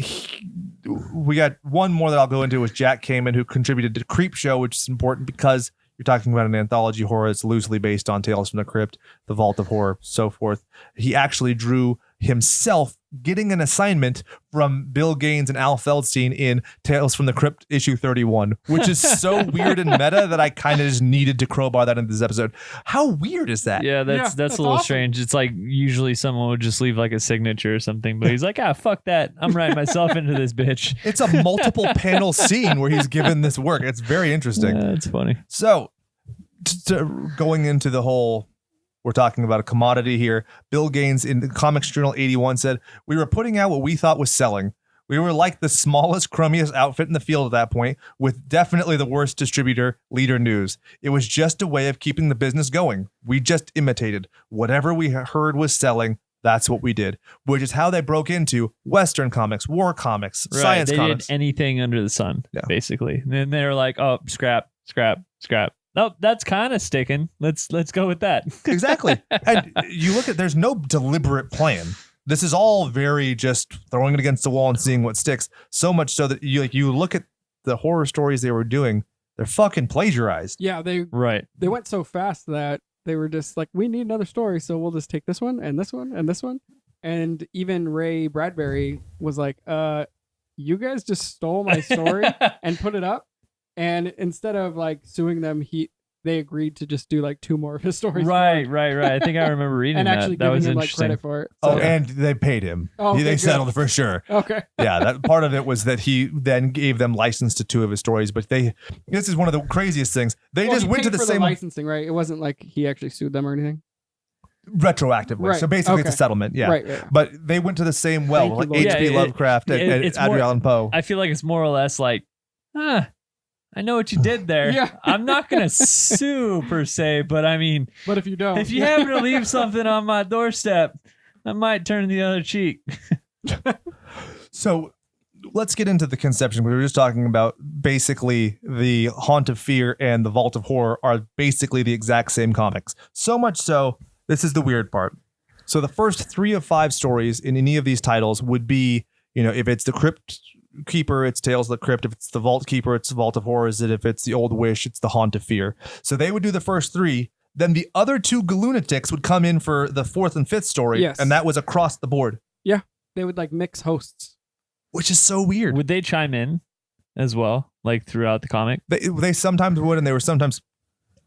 we got one more that I'll go into, was Jack Kamen, who contributed to Creep Show, which is important because you're talking about an anthology horror that's loosely based on Tales from the Crypt, The Vault of Horror, so forth. He actually drew himself getting an assignment from Bill Gaines and Al Feldstein in Tales from the Crypt issue 31, which is so weird and meta that I kind of just needed to crowbar that into this episode. How weird is that? Yeah, that's that's a little awesome. strange. It's like usually someone would just leave like a signature or something, but he's like, fuck that. I'm writing myself into this bitch. It's a multiple panel scene where he's given this work. It's very interesting. That's funny. So, going into the whole, we're talking about a commodity here. Bill Gaines in the Comics Journal 81 said, we were putting out what we thought was selling. We were like the smallest, crummiest outfit in the field at that point, with definitely the worst distributor, Leader News. It was just a way of keeping the business going. We just imitated. Whatever we heard was selling, that's what we did, which is how they broke into Western comics, war comics, science they comics. did anything under the sun, Yeah. basically. And then they're like, oh, scrap. Nope, that's kind of sticking. Let's go with that. Exactly. And you look at, there's no deliberate plan. This is all very just throwing it against the wall and seeing what sticks. So much so that you look at the horror stories they were doing, they're fucking plagiarized. Yeah, they Right. went so fast that they were just like, we need another story, so we'll just take this one and this one and this one. And even Ray Bradbury was like, you guys just stole my story and put it up. And instead of like suing them, they agreed to just do like 2 more of his stories. Right. I think I remember reading And that. actually That was giving him like interesting. credit for it. Oh, So- and they paid him. Oh, okay, They good. settled for sure. Okay. Yeah, that part of it was that he then gave them license to 2 of his stories. But this is one of the craziest things. They Well, just he went to paid the for same licensing, right? It wasn't like he actually sued them or anything. retroactively. Right, So basically, it's okay. a settlement. Yeah. Right. Yeah. But they went to the same well, Thank like you, Lord. H.P. Yeah, Lovecraft and it's Edgar more- Allan Poe. I feel like it's more or less like, I know what you did there. Yeah. I'm not going to sue per se, but I mean, But if you don't, if you happen to leave something on my doorstep, I might turn the other cheek. So let's get into the conception. We were just talking about basically the Haunt of Fear and the Vault of Horror are basically the exact same comics. So much so, this is the weird part. So the first 3 of 5 stories in any of these titles would be, if it's the Cryptkeeper, it's Tales of the Crypt. If it's the Vault Keeper, it's the Vault of Horrors. If it's the Old Wish, it's the Haunt of Fear. So they would do the first 3. Then the other 2 Galunatics would come in for the 4th and 5th story. Yes. And that was across the board, they would like mix hosts. which is so weird. Would they chime in as well, like throughout the comic? They sometimes would, and they were sometimes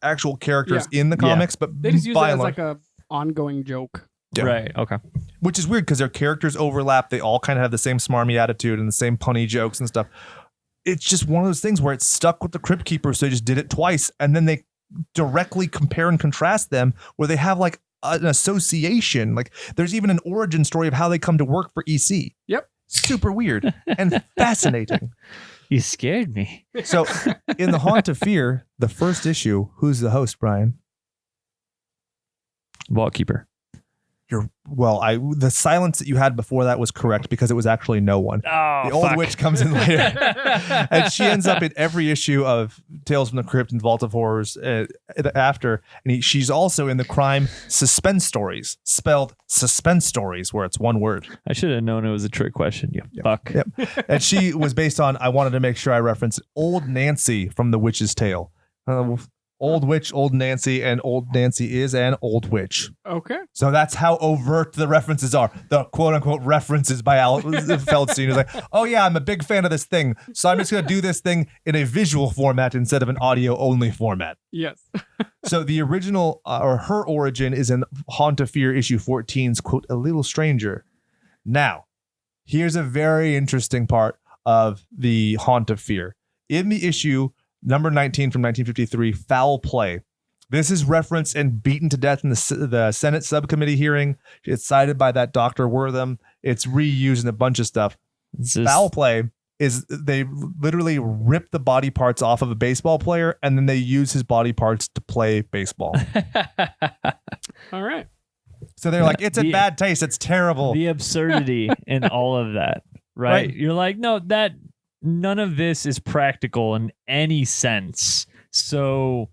actual characters in the Yeah. comics, but They just use it by as and like large- a ongoing joke. Yeah. Right. Okay. which is weird because their characters overlap. They all kind of have the same smarmy attitude and the same punny jokes and stuff. It's just one of those things where it stuck with the Crypt Keeper, so they just did it twice, and then they directly compare and contrast them, where they have like an association. Like there's even an origin story of how they come to work for EC. Yep. Super weird and fascinating. You scared me. So in the Haunt of Fear, the first issue, who's the host, Brian? Vault Keeper. The silence that you had before that was correct because it was actually no one. Oh, The old witch comes in later. And she ends up in every issue of Tales from the Crypt and Vault of Horrors after. And she's also in the crime suspense stories, spelled suspense stories, where it's one word. I should have known it was a trick question. You fuck. Yep. And she was based on, I wanted to make sure I referenced Old Nancy from The Witch's Tale. Old Witch, Old Nancy, and Old Nancy is an old witch. Okay. So that's how overt the references are. The quote unquote references by Al Feldstein is like, oh yeah, I'm a big fan of this thing. So I'm just going to do this thing in a visual format instead of an audio only format. Yes. So the original or her origin is in Haunt of Fear issue 14's quote, A Little Stranger. Now, here's a very interesting part of the Haunt of Fear. In the issue number 19 from 1953, Foul Play. This is referenced and beaten to death in the Senate subcommittee hearing. It's cited by that Dr. Wortham. It's reused in a bunch of stuff. Foul Play is they literally rip the body parts off of a baseball player and then they use his body parts to play baseball. All right. So they're like, it's a bad taste. It's terrible. The absurdity in all of that, right? Right. You're like, no, none of this is practical in any sense. So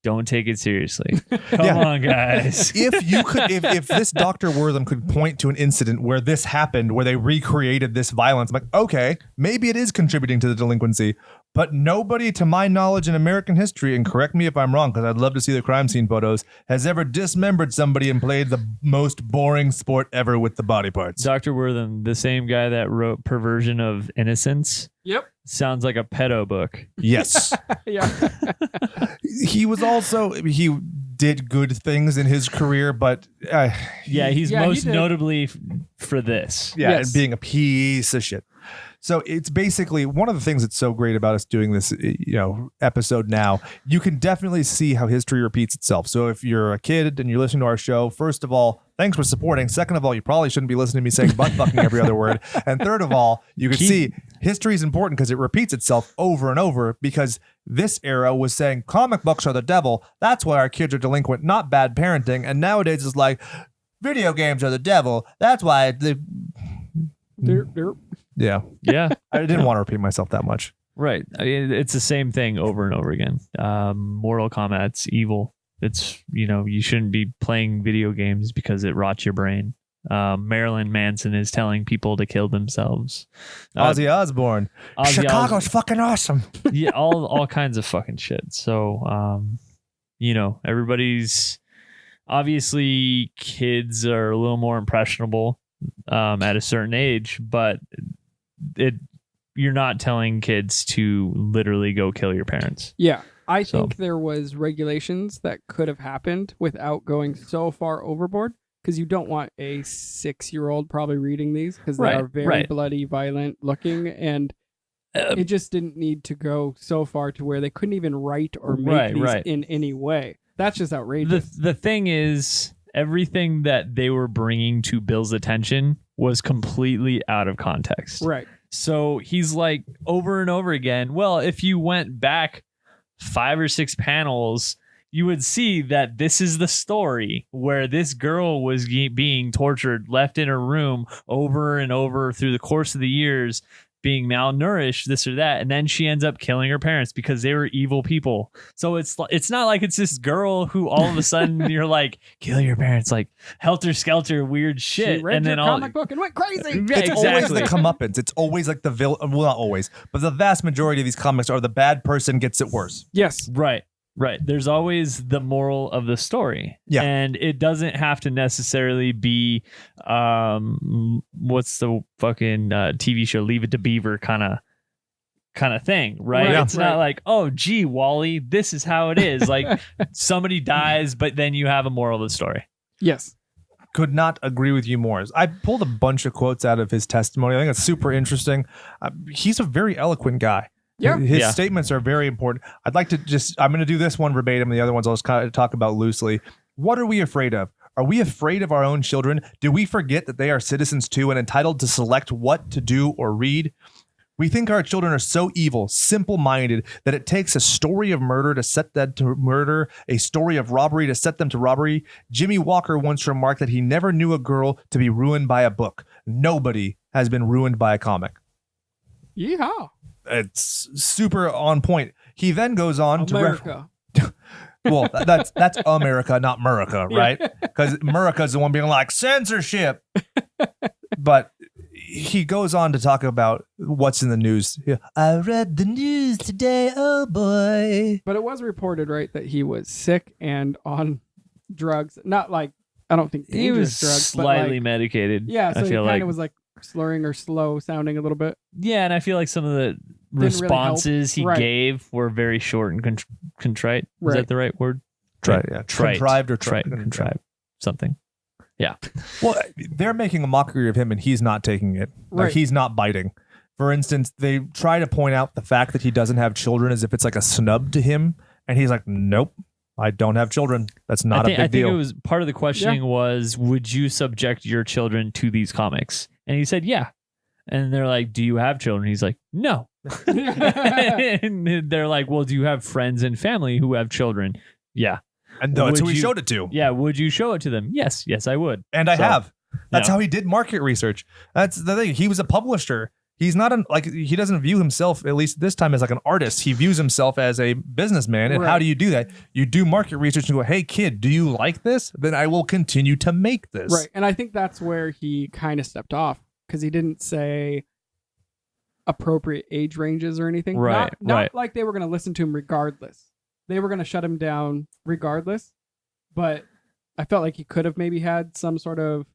don't take it seriously. Come on, guys. if this Dr. Wortham could point to an incident where this happened, where they recreated this violence, I'm like, okay, maybe it is contributing to the delinquency, but nobody to my knowledge in American history, and correct me if I'm wrong, because I'd love to see the crime scene photos, has ever dismembered somebody and played the most boring sport ever with the body parts. Dr. Wortham, the same guy that wrote Perversion of Innocence, Yep. sounds like a pedo book. Yes. Yeah. He did good things in his career, but Yeah, he's Yeah, he most did. notably for this. Yes. and being a piece of shit. So it's basically one of the things that's so great about us doing this, episode now. You can definitely see how history repeats itself. So if you're a kid and you're listening to our show, first of all, thanks for supporting. Second of all, you probably shouldn't be listening to me saying butt fucking every other word. And third of all, you can see history is important because it repeats itself over and over, because this era was saying comic books are the devil. That's why our kids are delinquent, not bad parenting. And nowadays it's like video games are the devil. That's why Yeah. Yeah. I didn't want to repeat myself that much. Right. I mean, it's the same thing over and over again. Mortal Kombat's evil. It's, you shouldn't be playing video games because it rots your brain. Marilyn Manson is telling people to kill themselves. Ozzy Osbourne. Chicago's fucking awesome. Yeah, all kinds of fucking shit. So, everybody's obviously kids are a little more impressionable at a certain age, but you're not telling kids to literally go kill your parents. Yeah. I think there was regulations that could have happened without going so far overboard, because you don't want a 6-year-old probably reading these, because they are very bloody, violent looking, and it just didn't need to go so far to where they couldn't even write or make these in any way. That's just outrageous. The thing is, everything that they were bringing to Bill's attention was completely out of context. Right. So he's like, over and over again, well, if you went back 5 or 6 panels, you would see that this is the story where this girl was being tortured, left in her room over and over through the course of the years, being malnourished, this or that, and then she ends up killing her parents because they were evil people. So it's not like it's this girl who all of a sudden you're like, kill your parents, like helter skelter weird shit. She read and your then comic book and went crazy. Yeah, It's always the comeuppance. It's always like the villain. Well, not always, but the vast majority of these comics are the bad person gets it worse. Yes. Right. There's always the moral of the story. Yeah. And it doesn't have to necessarily be what's the fucking TV show Leave It to Beaver kind of thing, right? Yeah. It's not like, oh gee, Wally, this is how it is. Like somebody dies, but then you have a moral of the story. Yes. Could not agree with you more. I pulled a bunch of quotes out of his testimony. I think it's super interesting. He's a very eloquent guy. Yeah. His statements are very important. I'd like to I'm going to do this one verbatim. The other ones I'll just kind of talk about loosely. What are we afraid of? Are we afraid of our own children? Do we forget that they are citizens too and entitled to select what to do or read? We think our children are so evil, simple-minded, that it takes a story of murder to set them to murder, a story of robbery to set them to robbery. Jimmy Walker once remarked that he never knew a girl to be ruined by a book. Nobody has been ruined by a comic. Yeehaw. It's super on point. He then goes on America. Well, that's America, not Murica, right? Because Murica's the one being like censorship. But he goes on to talk about what's in the news. I read the news today, oh boy. But it was reported, right, that he was sick and on drugs. Not like, I don't think dangerous he was drugs, slightly but like, medicated. Yeah, so I he feel kind of was like slurring or slow sounding a little bit. Yeah, and I feel like some of the really responses he Right. gave were very short and contrite. Is Right. that the right word? Contrived or contrived. Something. Yeah. Well, they're making a mockery of him and he's not taking it. Like Right. he's not biting. For instance, they try to point out the fact that he doesn't have children as if it's like a snub to him. And he's like, nope, I don't have children. That's not a big deal. I think it was part of the questioning was, would you subject your children to these comics? And he said, yeah. And they're like, do you have children? He's like, no. And they're like, well, do you have friends and family who have children? Yeah. And that's who Would he you- showed it to. Yeah. Would you show it to them? Yes, I would. And I So, have. That's yeah. how he did market research. That's the thing. He was a publisher. He's not he doesn't view himself, at least this time, as like an artist. He views himself as a businessman. And how Right. do you do that? You do market research and go, hey, kid, do you like this? Then I will continue to make this. Right. And I think that's where he kind of stepped off, because he didn't say appropriate age ranges or anything. Right, Not right. like they were going to listen to him regardless. They were going to shut him down regardless. But I felt like he could have maybe had some sort of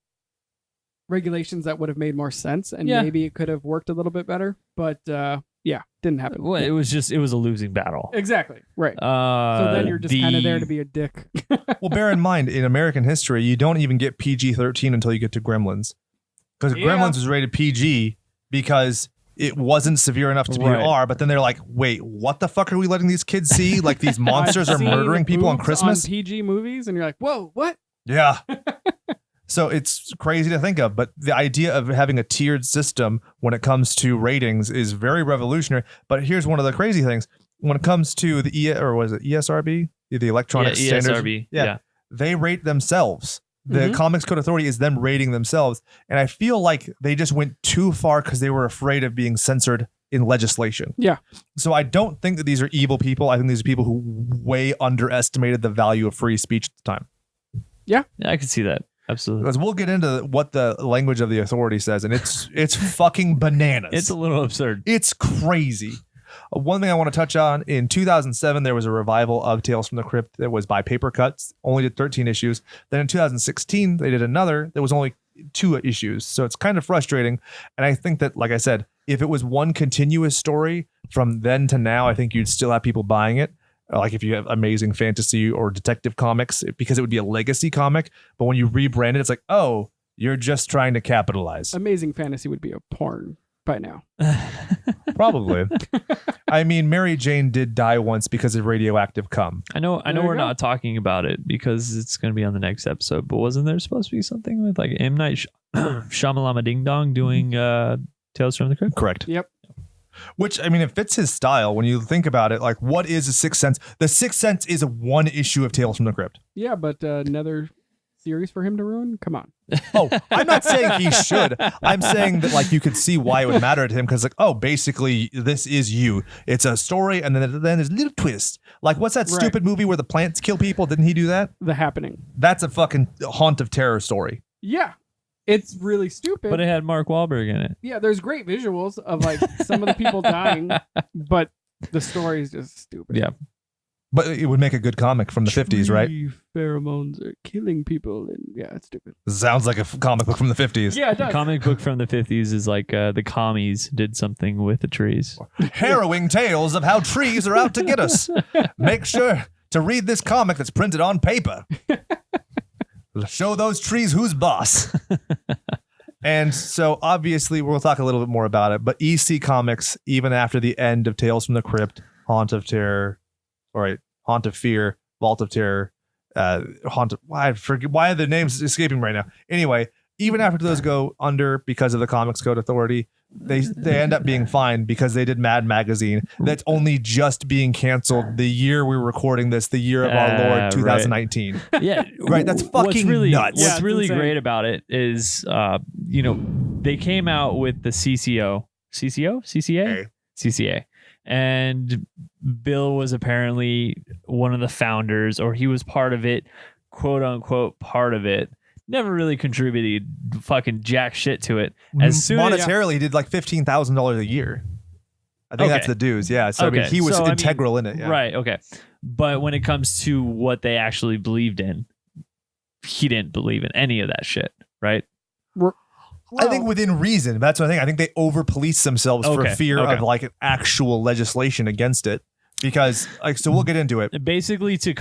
regulations that would have made more sense, and Yeah. maybe it could have worked a little bit better. But didn't happen. Well, it was a losing battle. Exactly. Right. So then you're just kind of there to be a dick. Well, bear in mind, in American history, you don't even get PG-13 until you get to Gremlins. Because Yeah. Gremlins was rated PG because it wasn't severe enough to be Right. R, but then they're like, wait, what the fuck are we letting these kids see? Like these monsters are I've seen murdering people on boobs Christmas? on PG movies, and you're like, whoa, what? Yeah. So it's crazy to think of, but the idea of having a tiered system when it comes to ratings is very revolutionary. But here's one of the crazy things. When it comes to the ESRB, the Electronic Standards, ESRB. Yeah. they rate themselves. The Mhm. Comics Code Authority is them rating themselves. And I feel like they just went too far because they were afraid of being censored in legislation. Yeah. So I don't think that these are evil people. I think these are people who way underestimated the value of free speech at the time. Yeah, I can see that. Absolutely. Because we'll get into what the language of the authority says, and it's fucking bananas. It's a little absurd. It's crazy. One thing I want to touch on, in 2007, there was a revival of Tales from the Crypt that was by paper cuts, only did 13 issues. Then in 2016, they did another that was only 2 issues. So it's kind of frustrating. And I think that, like I said, if it was one continuous story from then to now, I think you'd still have people buying it. like if you have amazing fantasy or detective comics, because it would be a legacy comic. But when you rebrand it, it's like, oh, you're just trying to capitalize. Amazing Fantasy would be a porn by now. Probably. I mean, Mary Jane did die once because of radioactive cum. I know There you we're go. not talking about it because it's going to be on the next episode, but wasn't there supposed to be something with like M. Night Shyamalama Ding Dong doing Tales from the Crypt? Correct. Yep. Which, I mean, it fits his style when you think about it. Like, what is a Sixth Sense? The Sixth Sense is a one issue of Tales from the Crypt. Yeah, but another series for him to ruin? Come on. Oh, I'm not saying he should. I'm saying that, like, you could see why it would matter to him because, like, oh, basically, this is you. It's a story, and then there's a little twist. Like, what's that Right. stupid movie where the plants kill people? Didn't he do that? The Happening. That's a fucking haunt of terror story. Yeah. It's really stupid. But it had Mark Wahlberg in it. Yeah, there's great visuals of like some of the people dying, but the story is just stupid. Yeah. But it would make a good comic from the 50s, right? Tree pheromones are killing people, and yeah, it's stupid. Sounds like a comic book from the 50s. Yeah, it The does. comic book from the 50s is like the commies did something with the trees. Harrowing tales of how trees are out to get us. Make sure to read this comic that's printed on paper. Show those trees who's boss. And so obviously we'll talk a little bit more about it, but EC Comics, even after the end of Tales from the Crypt, Haunt of Terror, all right, Haunt of Fear, Vault of Terror, Haunt of, I forget why are the names escaping right now. Anyway, even after those go under because of the Comics Code Authority, they end up being fine because they did Mad Magazine. That's only just being canceled the year we're recording this, the year of our Lord, Right. 2019. Yeah, Right, that's fucking nuts. Yeah, What's it's really insane. great about it is, they came out with the CCA, and Bill was apparently one of the founders, or he was part of it, quote unquote, part of it. Never really contributed fucking jack shit to it. As soon as Monetarily, he did like $15,000 a year. I think Okay. that's the dues. Yeah. So I mean, Okay. he was So, I mean, integral in it. Yeah. Right, okay. But when it comes to what they actually believed in, he didn't believe in any of that shit, right? I think within reason. That's what I think. I think they over police themselves for Okay, fear okay. of like an actual legislation against it. Because like, so we'll get into it. Basically, to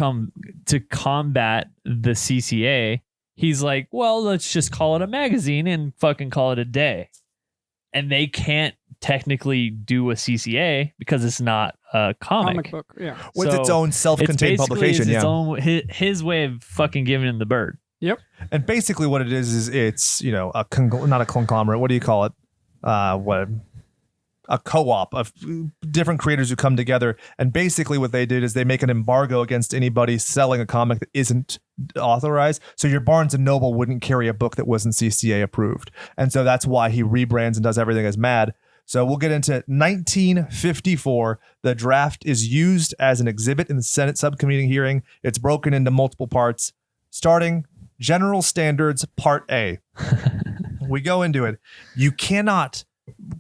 combat the CCA, he's like, well, let's just call it a magazine and fucking call it a day. And they can't technically do a CCA because it's not a comic. book. Yeah. With its So own self-contained publication. Its Yeah. own, his way of fucking giving him the bird. And basically what it is it's, you know, not a conglomerate. What do you call it? A co-op of different creators who come together. And basically what they did is they make an embargo against anybody selling a comic that isn't authorized. So your Barnes and Noble wouldn't carry a book that wasn't CCA approved. And so that's why he rebrands and does everything as Mad. So we'll get into 1954. The draft is used as an exhibit in the Senate subcommittee hearing. It's broken into multiple parts, starting General Standards Part A. We go into it. You cannot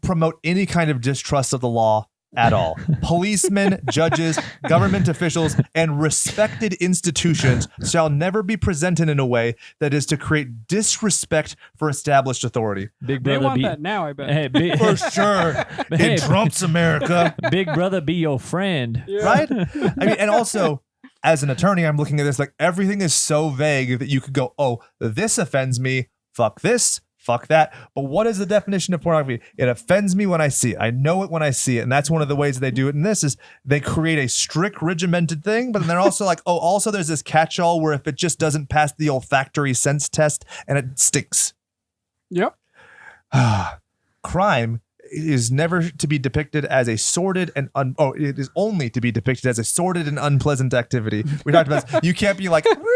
promote any kind of distrust of the law at all. Policemen, judges, government officials, and respected institutions shall never be presented in a way that is to create disrespect for established authority. Big They brother want be that now, I bet. Hey, big, For sure. Hey, It trumps America. Big brother be your friend. Yeah. Right? I mean, and also, as an attorney, I'm looking at this like everything is so vague that you could go, oh, this offends me. Fuck this. Fuck that. But what is the definition of pornography? It offends me when I see it. I know it when I see it. And that's one of the ways they do it. And this is they create a strict regimented thing, but then they're also like, oh, also there's this catch-all where if it just doesn't pass the olfactory sense test and it stinks. Yep. Crime is never to be depicted as a sordid and it is only to be depicted as a sordid and unpleasant activity. We talked about this. You can't be like, I'm having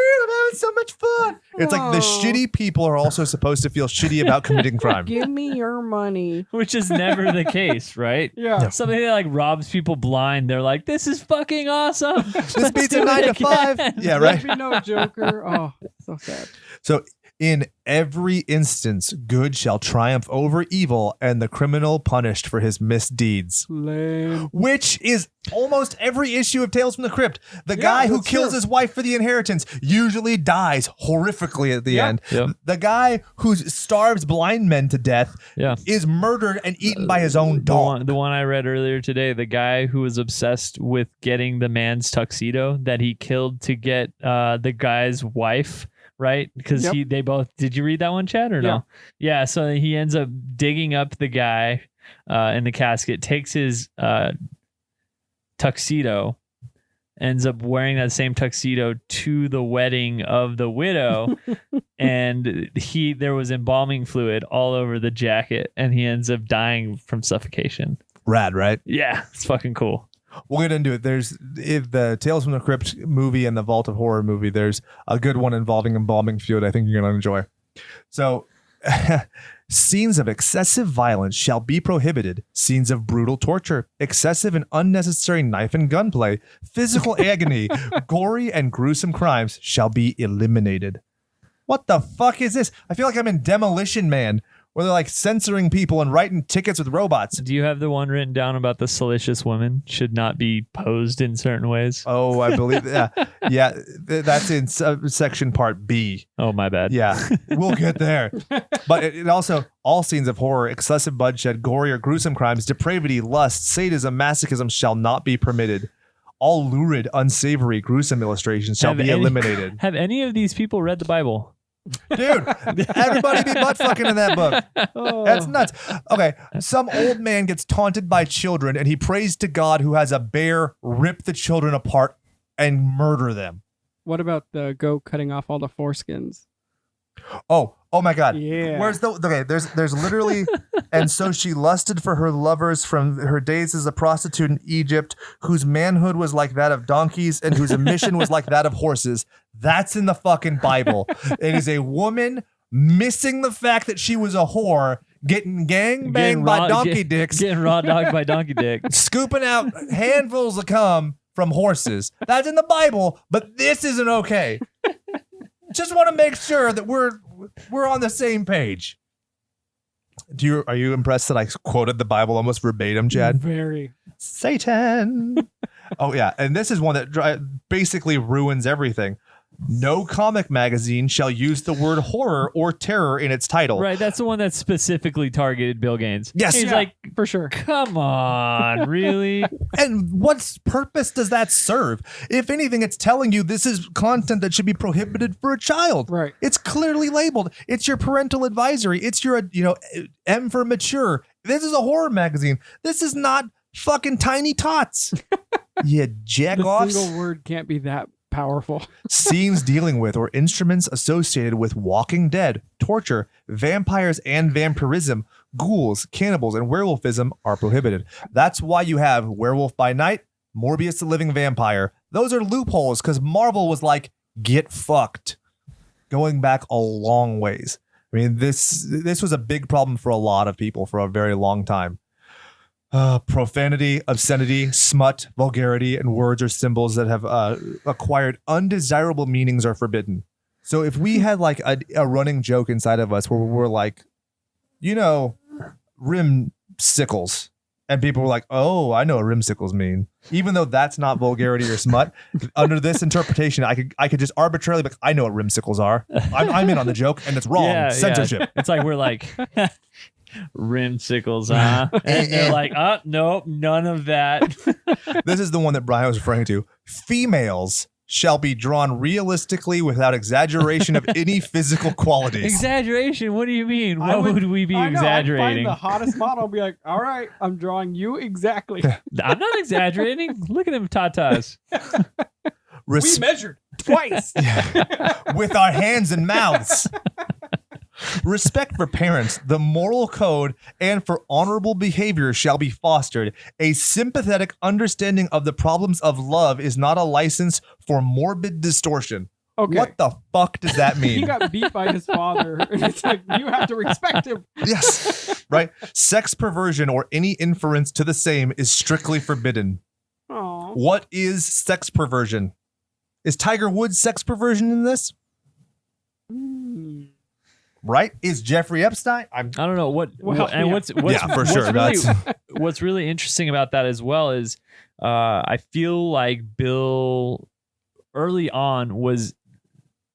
so much fun. It's like the Aw. shitty people are also supposed to feel shitty about committing crime. Give me your money. Which is never the case, right? Yeah. Something that like robs people blind. They're like, this is fucking awesome. This beats a 9 to 5. Yeah, right. Let me know, Joker. Oh, so sad. So In every instance, good shall triumph over evil, and the criminal punished for his misdeeds. Lame. Which is almost every issue of Tales from the Crypt. The guy who that's kills true. his wife for the inheritance usually dies horrifically at the end. Yep. The guy who starves blind men to death Yeah. is murdered and eaten by his own dog. The one I read earlier today, the guy who was obsessed with getting the man's tuxedo that he killed to get the guy's wife, right? Because Yep. they both, did you read that one, Chad, or no? Yeah, so he ends up digging up the guy in the casket, takes his tuxedo, ends up wearing that same tuxedo to the wedding of the widow, and there was embalming fluid all over the jacket, and he ends up dying from suffocation. Rad, right? Yeah, it's fucking cool. We'll get into it. There's the Tales from the Crypt movie and the Vault of Horror movie. There's a good one involving embalming fluid I think you're going to enjoy. So, scenes of excessive violence shall be prohibited. Scenes of brutal torture, excessive and unnecessary knife and gunplay, physical agony, gory and gruesome crimes shall be eliminated. What the fuck is this? I feel like I'm in Demolition Man, where they're like censoring people and writing tickets with robots. Do you have the one written down about the salacious women should not be posed in certain ways? Oh, I believe that's in section part B. Oh, my bad. Yeah, we'll get there. But it also, all scenes of horror, excessive bloodshed, gory or gruesome crimes, depravity, lust, sadism, masochism shall not be permitted. All lurid, unsavory, gruesome illustrations shall be eliminated. Have any of these people read the Bible? Dude, everybody be butt fucking in that book. That's nuts. Okay, some old man gets taunted by children and he prays to God who has a bear rip the children apart and murder them. What about the goat cutting off all the foreskins? Oh my God. Yeah. Where's the okay? There's literally, and so she lusted for her lovers from her days as a prostitute in Egypt, whose manhood was like that of donkeys and whose emission was like that of horses. That's in the fucking Bible. It is a woman missing the fact that she was a whore, getting gangbanged by donkey dicks, Getting raw dogged by donkey dick. scooping out handfuls of cum from horses. That's in the Bible, but this isn't okay. Just want to make sure that we're on the same page. Are you impressed that I quoted the Bible almost verbatim, Chad? Very. Satan. Oh yeah, and this is one that basically ruins everything. No comic magazine shall use the word horror or terror in its title. Right, that's the one that specifically targeted Bill Gaines. Yes. He's Yeah, like, for sure. come on, really? And what purpose does that serve? If anything, it's telling you this is content that should be prohibited for a child. Right. It's clearly labeled. It's your parental advisory. It's your, M for mature. This is a horror magazine. This is not fucking Tiny Tots. You jack The offs. single word can't be that powerful. Scenes dealing with or instruments associated with Walking Dead, torture, vampires and vampirism, ghouls, cannibals, and werewolfism are prohibited. That's why you have Werewolf by Night, Morbius the Living Vampire. Those are loopholes because Marvel was like, get fucked. Going back a long ways. I mean, this was a big problem for a lot of people for a very long time. Profanity, obscenity, smut, vulgarity, and words or symbols that have acquired undesirable meanings are forbidden. So if we had like a running joke inside of us where we're like, rim sickles, and people were like, oh, I know what rim sickles mean. Even though that's not vulgarity or smut, under this interpretation, I could just arbitrarily be like, I know what rim sickles are. I'm in on the joke, and it's wrong. Yeah, Censorship. yeah. It's like we're like, rimsicles, huh? And they're like, nope, none of that. This is the one that Brian was referring to. Females shall be drawn realistically without exaggeration of any physical qualities. Exaggeration? What do you mean? What would we be I know, I'd exaggerating? find the hottest model and be like, all right, I'm drawing you exactly. I'm not exaggerating. Look at them tatas. We measured twice. With our hands and mouths. Respect for parents, the moral code, and for honorable behavior shall be fostered. A sympathetic understanding of the problems of love is not a license for morbid distortion. Okay. What the fuck does that mean? He got beat by his father. And it's like, you have to respect him. Yes. Right? Sex perversion or any inference to the same is strictly forbidden. Aw. What is sex perversion? Is Tiger Woods sex perversion in this? right? Is Jeffrey Epstein? I don't know what's Yeah, for sure. What's really interesting about that as well is I feel like Bill early on was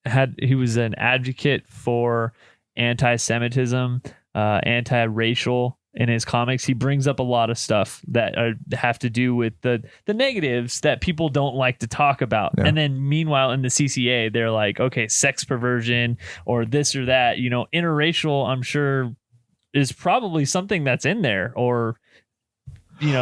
an advocate for anti-Semitism, anti-racial in his comics. He brings up a lot of stuff that have to do with the negatives that people don't like to talk about. Yeah. And then meanwhile in the CCA, they're like, okay, sex perversion or this or that, interracial, I'm sure is probably something that's in there, or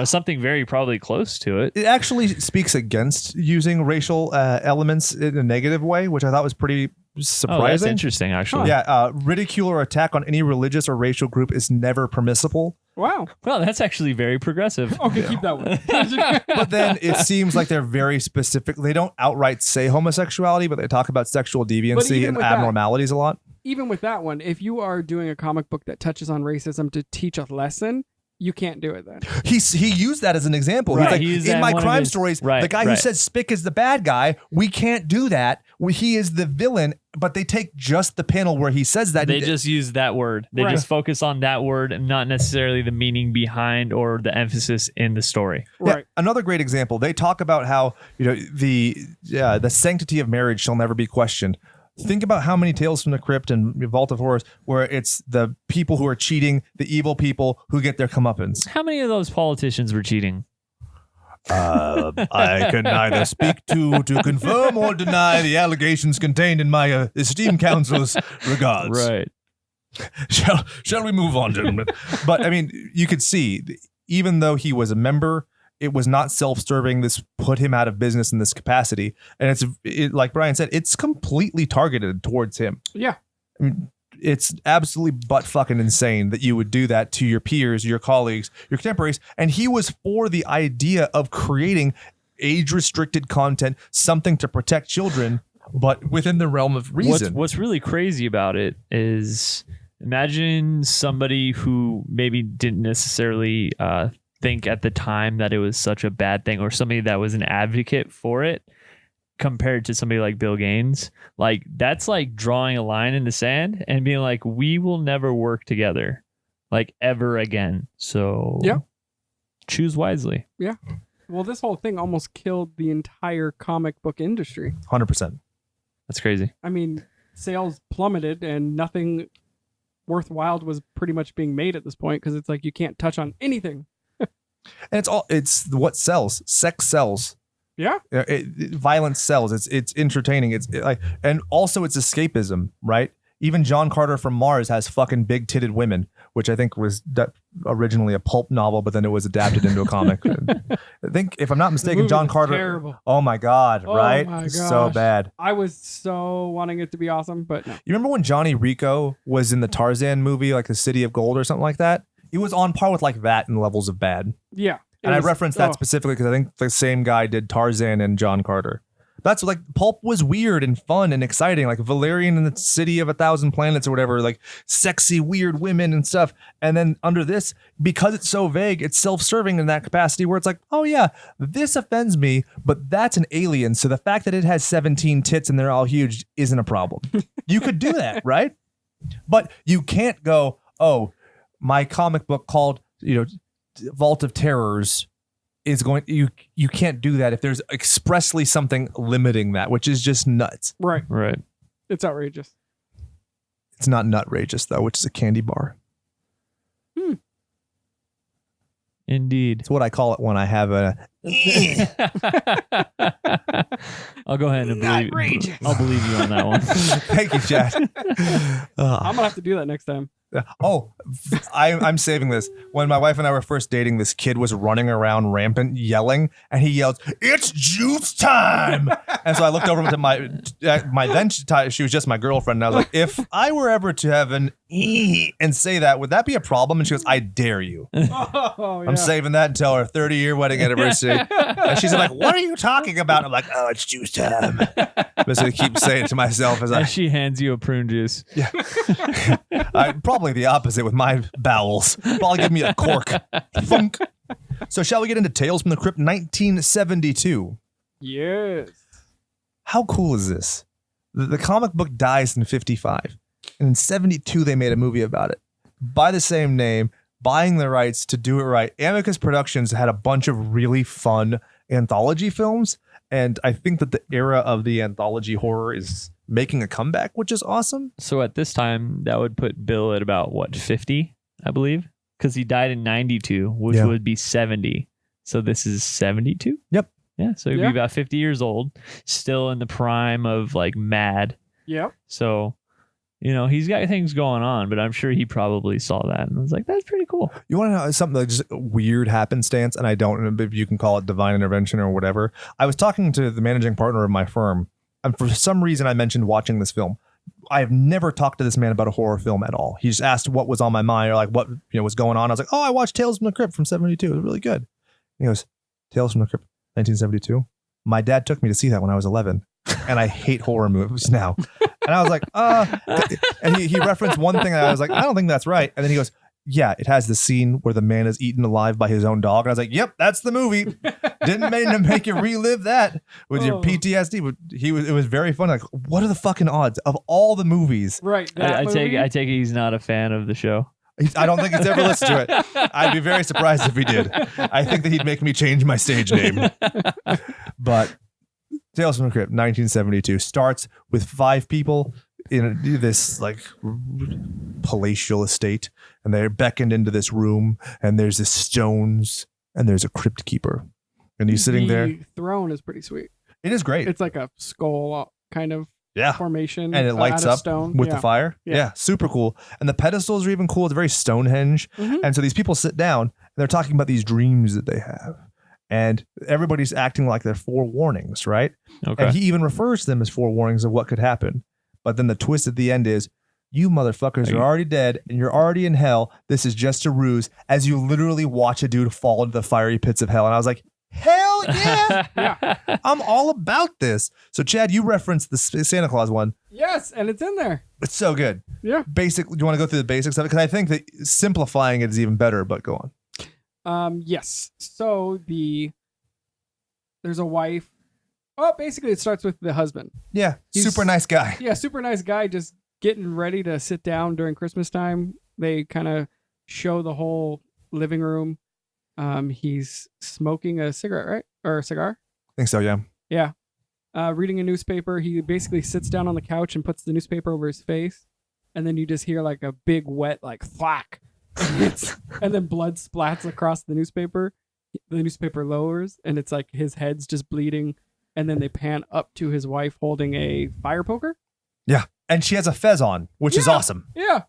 something very probably close to it. It actually speaks against using racial elements in a negative way, which I thought was pretty surprising. Oh, that's interesting, actually. Yeah, ridicule or attack on any religious or racial group is never permissible. Wow. Well, that's actually very progressive. Okay, keep that one. But then it seems like they're very specific. They don't outright say homosexuality, but they talk about sexual deviancy and abnormalities a lot. Even with that one, if you are doing a comic book that touches on racism to teach a lesson, you can't do it then. He used that as an example. Right. He's like, in my crime stories, the guy who says Spick is the bad guy, we can't do that. He is the villain, but they take just the panel where he says that. They just use that word. They just focus on that word and not necessarily the meaning behind or the emphasis in the story. Right. Yeah, another great example. They talk about how the sanctity of marriage shall never be questioned. Think about how many Tales from the Crypt and Vault of Horrors where it's the people who are cheating, the evil people who get their comeuppance. How many of those politicians were cheating? I can neither speak to confirm or deny the allegations contained in my esteemed counsel's regards. Right. Shall we move on, gentlemen? But I mean, you could see, even though he was a member, it was not self-serving. This put him out of business in this capacity. And like Brian said, it's completely targeted towards him. Yeah. I mean, it's absolutely butt fucking insane that you would do that to your peers, your colleagues, your contemporaries. And he was for the idea of creating age-restricted content, something to protect children, but within the realm of reason. What's really crazy about it is imagine somebody who maybe didn't necessarily think at the time that it was such a bad thing, or somebody that was an advocate for it, compared to somebody like Bill Gaines. Like, that's like drawing a line in the sand and being like, we will never work together like ever again. So choose wisely. Yeah. Well, this whole thing almost killed the entire comic book industry. 100%. That's crazy. I mean, sales plummeted and nothing worthwhile was pretty much being made at this point, because it's like you can't touch on anything. And it's what sells. Sex sells. Yeah. Violence sells. It's entertaining. And also it's escapism, right? Even John Carter from Mars has fucking big-titted women, which I think was originally a pulp novel, but then it was adapted into a comic. I think, if I'm not mistaken, John Carter. Terrible. Oh my God! Right? My So bad. I was so wanting it to be awesome, but no. You remember when Johnny Rico was in the Tarzan movie, like the City of Gold or something like that? It was on par with like that in levels of bad. Yeah. And I referenced that specifically because I think the same guy did Tarzan and John Carter. That's like, pulp was weird and fun and exciting, like Valerian and the City of 1,000 Planets or whatever, like sexy, weird women and stuff. And then under this, because it's so vague, it's self-serving in that capacity where it's like, oh yeah, this offends me, but that's an alien. So the fact that it has 17 tits and they're all huge isn't a problem. You could do that, right? But you can't go, oh, my comic book called, Vault of Terrors is going, you can't do that if there's expressly something limiting that, which is just nuts. Right. It's outrageous. It's not nutrageous though, which is a candy bar. Indeed. It's what I call it when I have a I'll go ahead and I'll believe you on that one. Thank you, Chad. I'm gonna have to do that next time. Oh, I'm saving this. When my wife and I were first dating, this kid was running around rampant yelling, and he yelled, "It's juice time!" And so I looked over to my then she was just my girlfriend, and I was like, if I were ever to have an and say that, would that be a problem? And she goes, I dare you. Oh, yeah. I'm saving that until our 30-year wedding anniversary. And she's like, what are you talking about? I'm like, oh, it's juice time. But so I keep saying it to myself as she hands you a prune juice. Yeah. Probably the opposite with my bowels. Probably give me a cork. Funk. So shall we get into Tales from the Crypt 1972? Yes. How cool is this? The comic book dies in 55. And in 72, they made a movie about it by the same name, buying the rights to do it right. Amicus Productions had a bunch of really fun anthology films. And I think that the era of the anthology horror is making a comeback, which is awesome. So at this time, that would put Bill at about, 50, I believe? Because he died in 92, which would be 70. So this is 72? Yep. Yeah, so he'd be about 50 years old, still in the prime of mad. Yep. So, he's got things going on, but I'm sure he probably saw that and was like, that's pretty cool. You want to know something like just weird happenstance, and I don't know if you can call it divine intervention or whatever. I was talking to the managing partner of my firm, and for some reason I mentioned watching this film. I have never talked to this man about a horror film at all. He just asked what was on my mind or what was going on. I was like, oh, I watched Tales from the Crypt from 72. It was really good. And he goes, Tales from the Crypt, 1972. My dad took me to see that when I was 11, and I hate horror movies now. And I was like, and he referenced one thing, and I was like, I don't think that's right. And then he goes, yeah, it has the scene where the man is eaten alive by his own dog. And I was like, yep, that's the movie. Didn't mean to make you relive that with your PTSD. But it was very funny. Like, what are the fucking odds of all the movies? Right. I take it he's not a fan of the show. I don't think he's ever listened to it. I'd be very surprised if he did. I think that he'd make me change my stage name. But Tales from the Crypt, 1972, starts with 5 people in this palatial estate, and they're beckoned into this room, and there's this stones, and there's a crypt keeper, and he's sitting there. The throne is pretty sweet. It is great. It's like a skull kind of formation, and it lights up stone. with the fire. Yeah, super cool. And the pedestals are even cool. It's very Stonehenge. Mm-hmm. And so these people sit down, and they're talking about these dreams that they have. And everybody's acting like they're forewarnings, right? Okay. And he even refers to them as forewarnings of what could happen. But then the twist at the end is, you motherfuckers are already dead and you're already in hell. This is just a ruse, as you literally watch a dude fall into the fiery pits of hell. And I was like, hell yeah. I'm all about this. So Chad, you referenced the Santa Claus one. Yes, and it's in there. It's so good. Yeah. Do you want to go through the basics of it? Because I think that simplifying it is even better, but go on. Yes. So there's a wife. Oh, basically it starts with the husband. Yeah. Super nice guy. Yeah, super nice guy, just getting ready to sit down during Christmas time. They kind of show the whole living room. He's smoking a cigarette, right? Or a cigar? I think so, yeah. Yeah. Reading a newspaper. He basically sits down on the couch and puts the newspaper over his face. And then you just hear a big wet, thwack. And then blood splats across the newspaper. The newspaper lowers, and it's his head's just bleeding. And then they pan up to his wife holding a fire poker. Yeah. And she has a fez on, which is awesome. Yeah.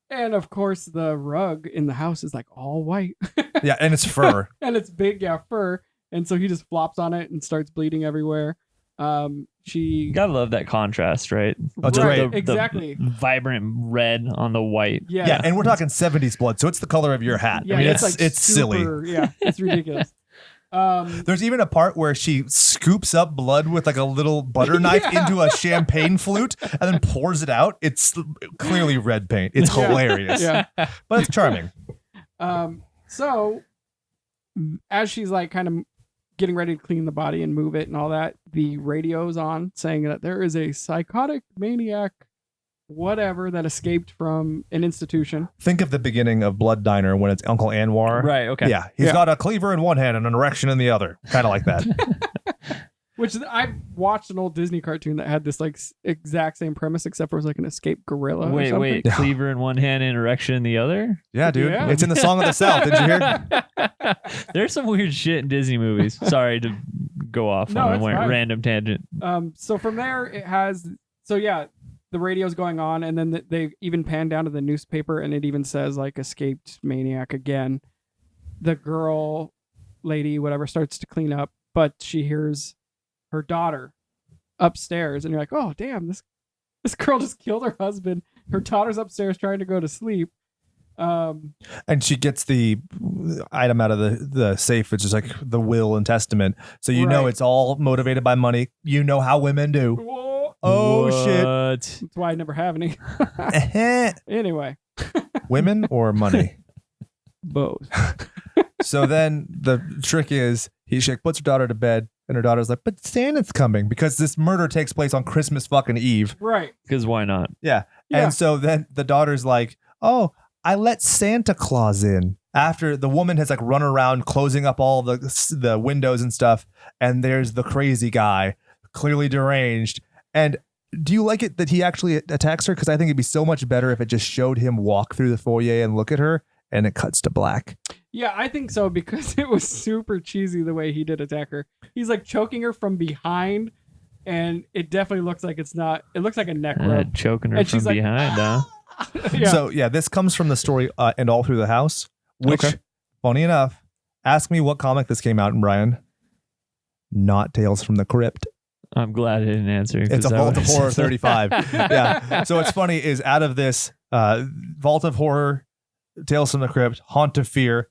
And of course, the rug in the house is all white. Yeah. And it's fur. And it's big, fur. And so he just flops on it and starts bleeding everywhere. She gotta love that contrast, right? Oh, it's great. Exactly. The vibrant red on the white. Yeah. And we're talking 70s blood, so it's the color of your hat. Yeah, I mean, it's super, silly. Yeah, it's ridiculous. There's even a part where she scoops up blood with a little butter knife into a champagne flute and then pours it out. It's clearly red paint. It's hilarious. Yeah. But it's charming. So as she's kind of getting ready to clean the body and move it and all that, the radio's on saying that there is a psychotic maniac whatever that escaped from an institution. Think of the beginning of Blood Diner when it's Uncle Anwar. Right, okay. Yeah, he's got a cleaver in one hand and an erection in the other. Kind of like that. Which I watched an old Disney cartoon that had this exact same premise, except for it was an escaped gorilla. Wait, cleaver in one hand and erection in the other? Yeah, dude. Yeah. It's in the Song of the South. Did you hear? There's some weird shit in Disney movies. Sorry to go off on a random tangent. So from there, it has... So yeah, the radio's going on, and then they even pan down to the newspaper, and it even says escaped maniac again. The girl, lady, whatever, starts to clean up, but she hears her daughter upstairs, and you're like, oh damn, this girl just killed her husband. Her daughter's upstairs trying to go to sleep. And she gets the item out of the safe, which is the will and testament. So you know it's all motivated by money. You know how women do. Whoa. Oh what? Shit. That's why I never have any. Anyway. Women or money? Both. So then the trick is she puts her daughter to bed, And her daughter's like, but Santa's coming because this murder takes place on Christmas fucking Eve. Right. Because why not? Yeah. Yeah. And so then the daughter's like, oh, I let Santa Claus in. After the woman has like run around closing up all the windows and stuff. And there's the crazy guy, clearly deranged. And do you like it that he actually attacks her? Because I think it'd be so much better if it just showed him walk through the foyer and look at her and it cuts to black. Yeah, I think so because it was super cheesy the way he did attack her. He's like choking her from behind, and it definitely looks like it's not. It looks like a neck rub. Choking her And from she's like, behind, huh? Yeah. So yeah, this comes from the story And All Through the House, which, funny enough, ask me what comic this came out in, Brian. Not Tales from the Crypt. I'm glad I didn't answer. It's a Vault of Horror 35. Yeah. So what's funny is out of this Vault of Horror, Tales from the Crypt, Haunt of Fear,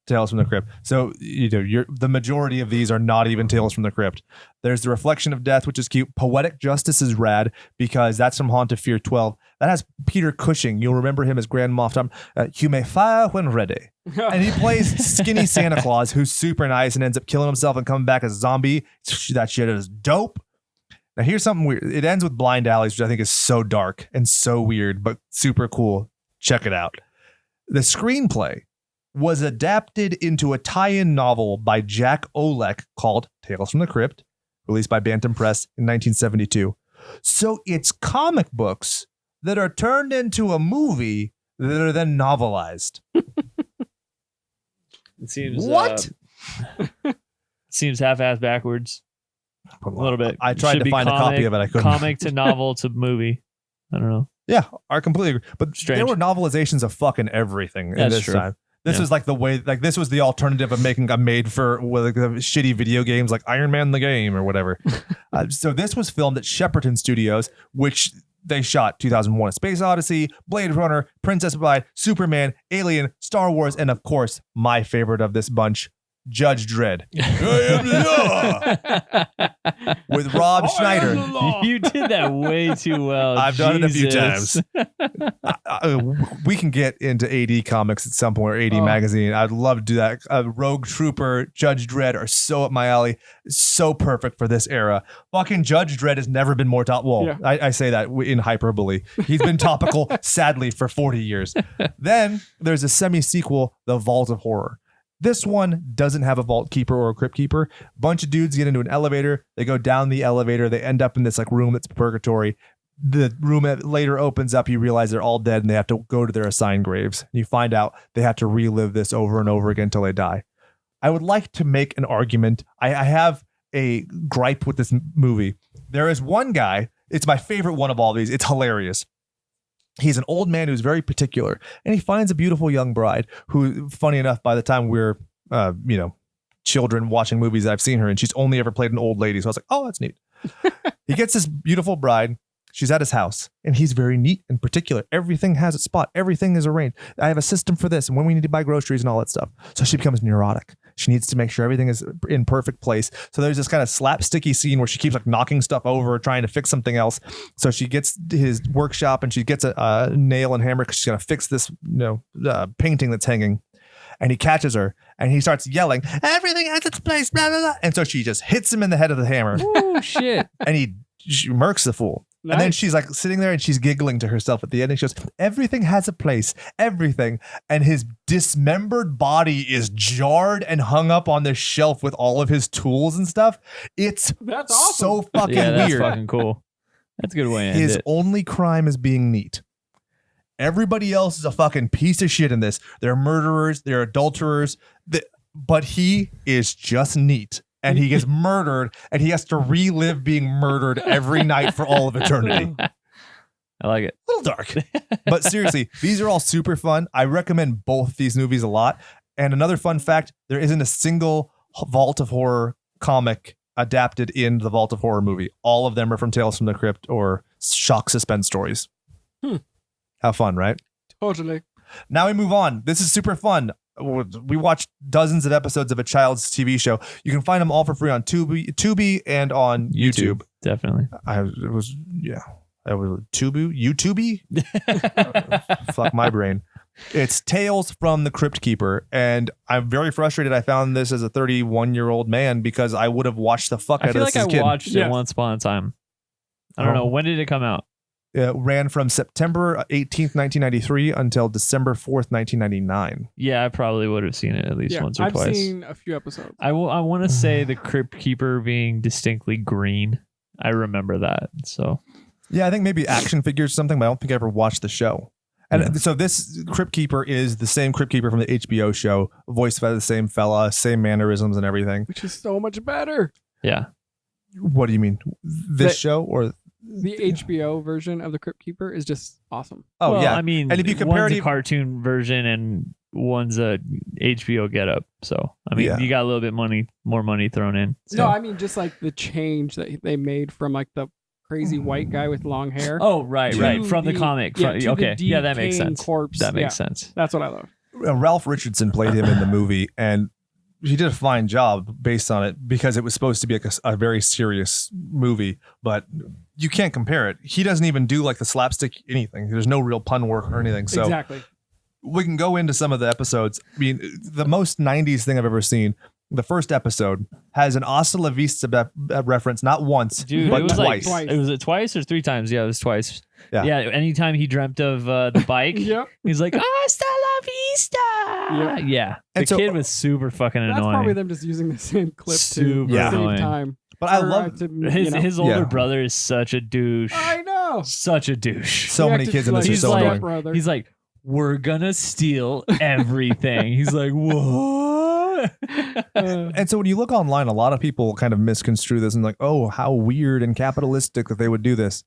Tales from the Crypt. So the majority of these are not even Tales from the Crypt. There's the Reflection of Death, which is cute. Poetic Justice is rad because that's from Haunt of Fear 12. That has Peter Cushing. You'll remember him as Grand Moff Tom. You may fire when ready. And he plays skinny Santa Claus who's super nice and ends up killing himself and coming back as a zombie. That shit is dope. Now here's something weird. It ends with Blind Alleys, which I think is so dark and so weird, but super cool. Check it out. The screenplay was adapted into a tie-in novel by Jack Olek called Tales from the Crypt, released by Bantam Press in 1972. So it's comic books that are turned into a movie that are then novelized. It seems what? Seems half-assed backwards. A little bit. I tried Should to be find a copy of it. I couldn't. Comic to novel to movie. I don't know. Yeah, I completely agree. But Strange. there were novelizations of fucking everything in That's this true. time. This was like the way, like this was the alternative of making a made for like, shitty video games like Iron Man the Game or whatever. So this was filmed at Shepperton Studios, which they shot 2001: A Space Odyssey, Blade Runner, Princess Bride, Superman, Alien, Star Wars, and of course, my favorite of this bunch, Judge Dredd. With Rob Schneider. You did that way too well. I've done it a few Jesus. times. We can get into AD comics at some point, or AD magazine. I'd love to do that. Rogue Trooper, Judge Dredd are so up my alley. So perfect for this era. Fucking Judge Dredd has never been more top. Well, I say that in hyperbole. He's been topical, sadly, for 40 years. Then there's a semi-sequel, The Vault of Horror. This one doesn't have a vault keeper or a crypt keeper. Bunch of dudes get into an elevator. They go down the elevator. They end up in this like room that's purgatory. The room later opens up. You realize they're all dead and they have to go to their assigned graves. You find out they have to relive this over and over again until they die. I would like to make an argument. I have a gripe with this movie. There is one guy. It's my favorite one of all these. It's hilarious. He's an old man who's very particular, and he finds a beautiful young bride who, funny enough, by the time we're, children watching movies, I've seen her, and she's only ever played an old lady. So I was like, oh, that's neat. He gets this beautiful bride. She's at his house, and he's very neat and particular. Everything has its spot. Everything is arranged. I have a system for this, and when we need to buy groceries and all that stuff. So she becomes neurotic. She needs to make sure everything is in perfect place. So there's this kind of slapsticky scene where she keeps like knocking stuff over, trying to fix something else. So she gets his workshop and she gets a nail and hammer because she's going to fix this, painting that's hanging. And he catches her and he starts yelling, everything has its place, blah, blah, blah. And so she just hits him in the head of the hammer. Oh, shit. And she murks the fool. Nice. And then she's like sitting there and she's giggling to herself at the end. And she goes, everything has a place, everything. And his dismembered body is jarred and hung up on this shelf with all of his tools and stuff. That's awesome. So fucking that's weird. Fucking cool. That's a good way to end His it. only crime is being neat. Everybody else is a fucking piece of shit in this. They're murderers, they're adulterers, but he is just neat. And he gets murdered, and he has to relive being murdered every night for all of eternity. I like it. A little dark. But seriously, these are all super fun. I recommend both these movies a lot. And another fun fact, there isn't a single Vault of Horror comic adapted in the Vault of Horror movie. All of them are from Tales from the Crypt or shock suspense stories. How fun, right? Totally. Now we move on. This is super fun. We watched dozens of episodes of a child's TV show. You can find them all for free on Tubi and on YouTube. Definitely. It was Tubi? YouTubey? Fuck my brain. It's Tales from the Cryptkeeper, and I'm very frustrated. I found this as a 31-year-old man because I would have watched the fuck I out feel of like this as a kid. I watched it Yes. once upon a time. I don't know. When did it come out? It ran from September 18th, 1993 until December 4th, 1999. Yeah, I probably would have seen it at least once or I've twice. seen a few episodes. I want to say the Crypt Keeper being distinctly green. I remember that. So Yeah, I think maybe action figures or something, but I don't think I ever watched the show. And so this Crypt Keeper is the same Crypt Keeper from the HBO show, voiced by the same fella, same mannerisms and everything. Which is so much better. yeah, What do you mean? This The- show or? The HBO version of the Crypt Keeper is just awesome. Oh, well, yeah. I mean, And if you compare one's it, a cartoon version and one's a HBO getup. So I mean, Yeah. you got a little bit more money thrown in. So. No, I mean just like the change that they made from like the crazy white guy with long hair. Oh, right, to right. From the comic. yeah, From, to the okay. Yeah, that makes decaying sense. Corpse. That makes Yeah, sense. That's what I love. Ralph Richardson played him in the movie, and he did a fine job based on it because it was supposed to be like a very serious movie, but you can't compare it. He doesn't even do like the slapstick anything. There's no real pun work or anything. So Exactly. we can go into some of the episodes. I mean, the most 90s thing I've ever seen, the first episode has an Hasta La Vista reference, not once, Dude, but it was twice. Twice. It was it twice or three times? Yeah, it was twice. Yeah. Yeah. Anytime he dreamt of the bike, Yep. he's like, "Hasta la vista." Yep. Yeah. And The so- kid was super fucking That's annoying. probably them just using the same clip to Super Yeah. save annoying. time. But I Or, love to, His his older Yeah. brother is such a douche. I know. Such a douche. so He many acted kids in this like are He's so like- annoying. brother. He's like, "We're gonna steal everything." He's like, "What?" And so when you look online, a lot of people kind of misconstrue this and like, oh, how weird and capitalistic that they would do this.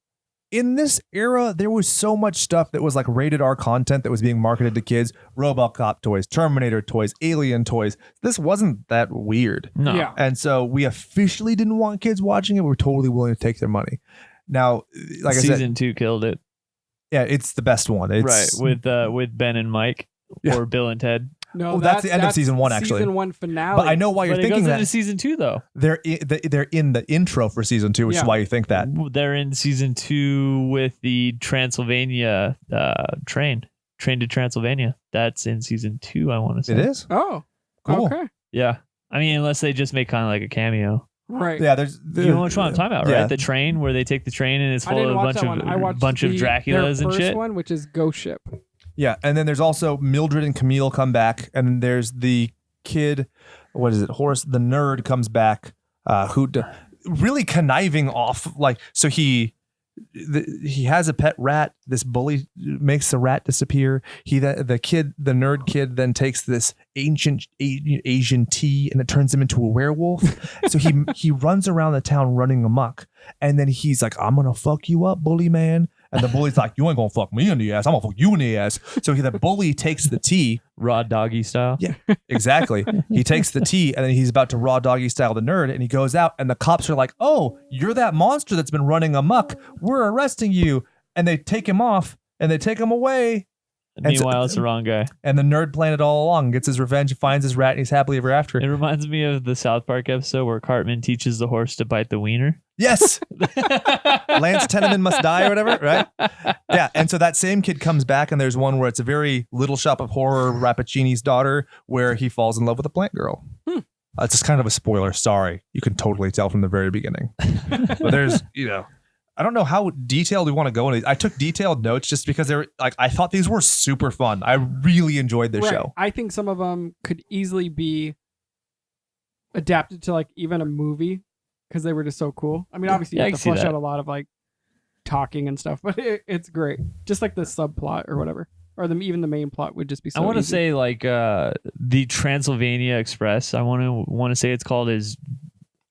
In this era, there was so much stuff that was like rated R content that was being marketed to kids. RoboCop toys, Terminator toys, Alien toys. This wasn't that weird. No. Yeah. And so we officially didn't want kids watching it. We were totally willing to take their money. Now, like I said, Season 2 killed it. yeah, it's the best one. It's, Right, with Ben and Mike Yeah. or Bill and Ted. No, Oh, that's the end of season one, actually. Season 1 finale. But I know why you're But it thinking goes that. into season 2 though. They're in the intro for season 2, which is Yeah. why you think that. They're in season 2 with the Transylvania train to Transylvania. That's in season 2, I want to say. It is? Oh, Cool. okay. Yeah. I mean, unless they just make kind of like a cameo. Right. Yeah, there's You know which one I'm talking about, right? Yeah. The train where they take the train and it's I full of didn't a watch bunch that one. I of watched bunch of their Draculas and first shit. one, which is Ghost Ship. Yeah, and then there's also Mildred and Camille come back, and then there's the kid, what is it, Horace, the nerd comes back, really conniving off, like, so he has a pet rat. This bully makes the rat disappear. The nerd kid then takes this ancient Asian tea and it turns him into a werewolf. So he runs around the town running amok, and then he's like, "I'm gonna fuck you up, bully man." And the bully's like, "You ain't gonna fuck me in the ass. I'm gonna fuck you in the ass." So the bully takes the tea. Raw doggy style. Yeah, exactly. He takes the tea and then he's about to raw doggy style the nerd, and he goes out and the cops are like, "Oh, you're that monster that's been running amok. We're arresting you." And they take him off and they take him away. And so- Meanwhile, it's the wrong guy. And the nerd planned it all along, gets his revenge, finds his rat, and he's happily ever after. It reminds me of the South Park episode where Cartman teaches the horse to bite the wiener. Yes. Lance Tenement must die or whatever, right? Yeah. And so that same kid comes back, and there's one where it's a very Little Shop of Horror, Rappaccini's daughter, where he falls in love with a plant girl. It's just kind of a spoiler. Sorry. You can totally tell from the very beginning. But there's, I don't know how detailed we want to go into these. I took detailed notes just because they're like, I thought these were super fun. I really enjoyed this Right. show. I think some of them could easily be adapted to like even a movie because they were just so cool. I mean, obviously Yeah, I you can have to see flesh that. out a lot of like talking and stuff, but it's great. Just like the subplot or whatever, or even the main plot would just be so I want to easy. say like the Transylvania Express. I want to say it's called is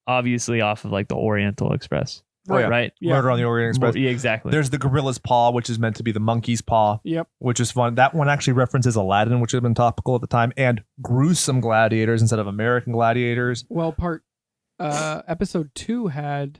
obviously off of like the Oriental Express. Oh, yeah. Right. Yeah. Murder on the Orient Express. Yeah, exactly. There's the gorilla's paw, which is meant to be the monkey's paw, Yep. which is fun. That one actually references Aladdin, which had been topical at the time, and gruesome gladiators instead of American gladiators. Well, episode 2 had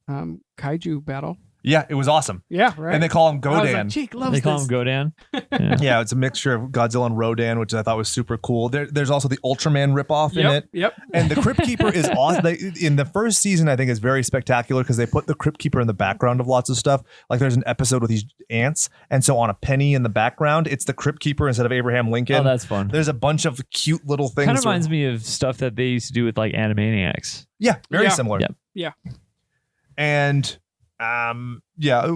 kaiju battle. Yeah, it was awesome. Yeah, right. And they call him I was Godan. like, Cheek loves They call this. him Godan. Yeah. Yeah, it's a mixture of Godzilla and Rodan, which I thought was super cool. There's also the Ultraman ripoff in it. Yep. And the Cryptkeeper is awesome. In the first season, I think is very spectacular because they put the Cryptkeeper in the background of lots of stuff. Like there's an episode with these ants, and so on a penny in the background, it's the Cryptkeeper instead of Abraham Lincoln. Oh, that's fun. There's a bunch of cute little things. Kind of reminds me of stuff that they used to do with like Animaniacs. Yeah, very Yeah. similar. Yep. Yeah. And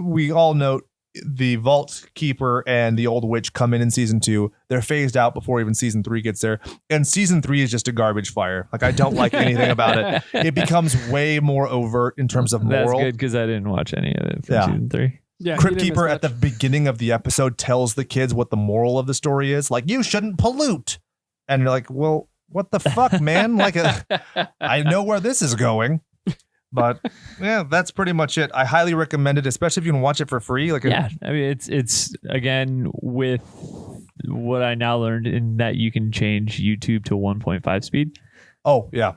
we all note the Vault Keeper and the Old Witch come in season 2. They're phased out before even season 3 gets there. And season 3 is just a garbage fire. Like I don't like anything about it. It becomes way more overt in terms of moral. That's good because I didn't watch any of it from Yeah. season 3. Yeah. Crypt Keeper at the beginning of the episode tells the kids what the moral of the story is. Like, you shouldn't pollute. And you're like, well, what the fuck, man? Like, I know where this is going. But yeah, that's pretty much it. I highly recommend it, especially if you can watch it for free. Like, Yeah, I mean it's again with what I now learned in that you can change YouTube to 1.5 speed. oh yeah,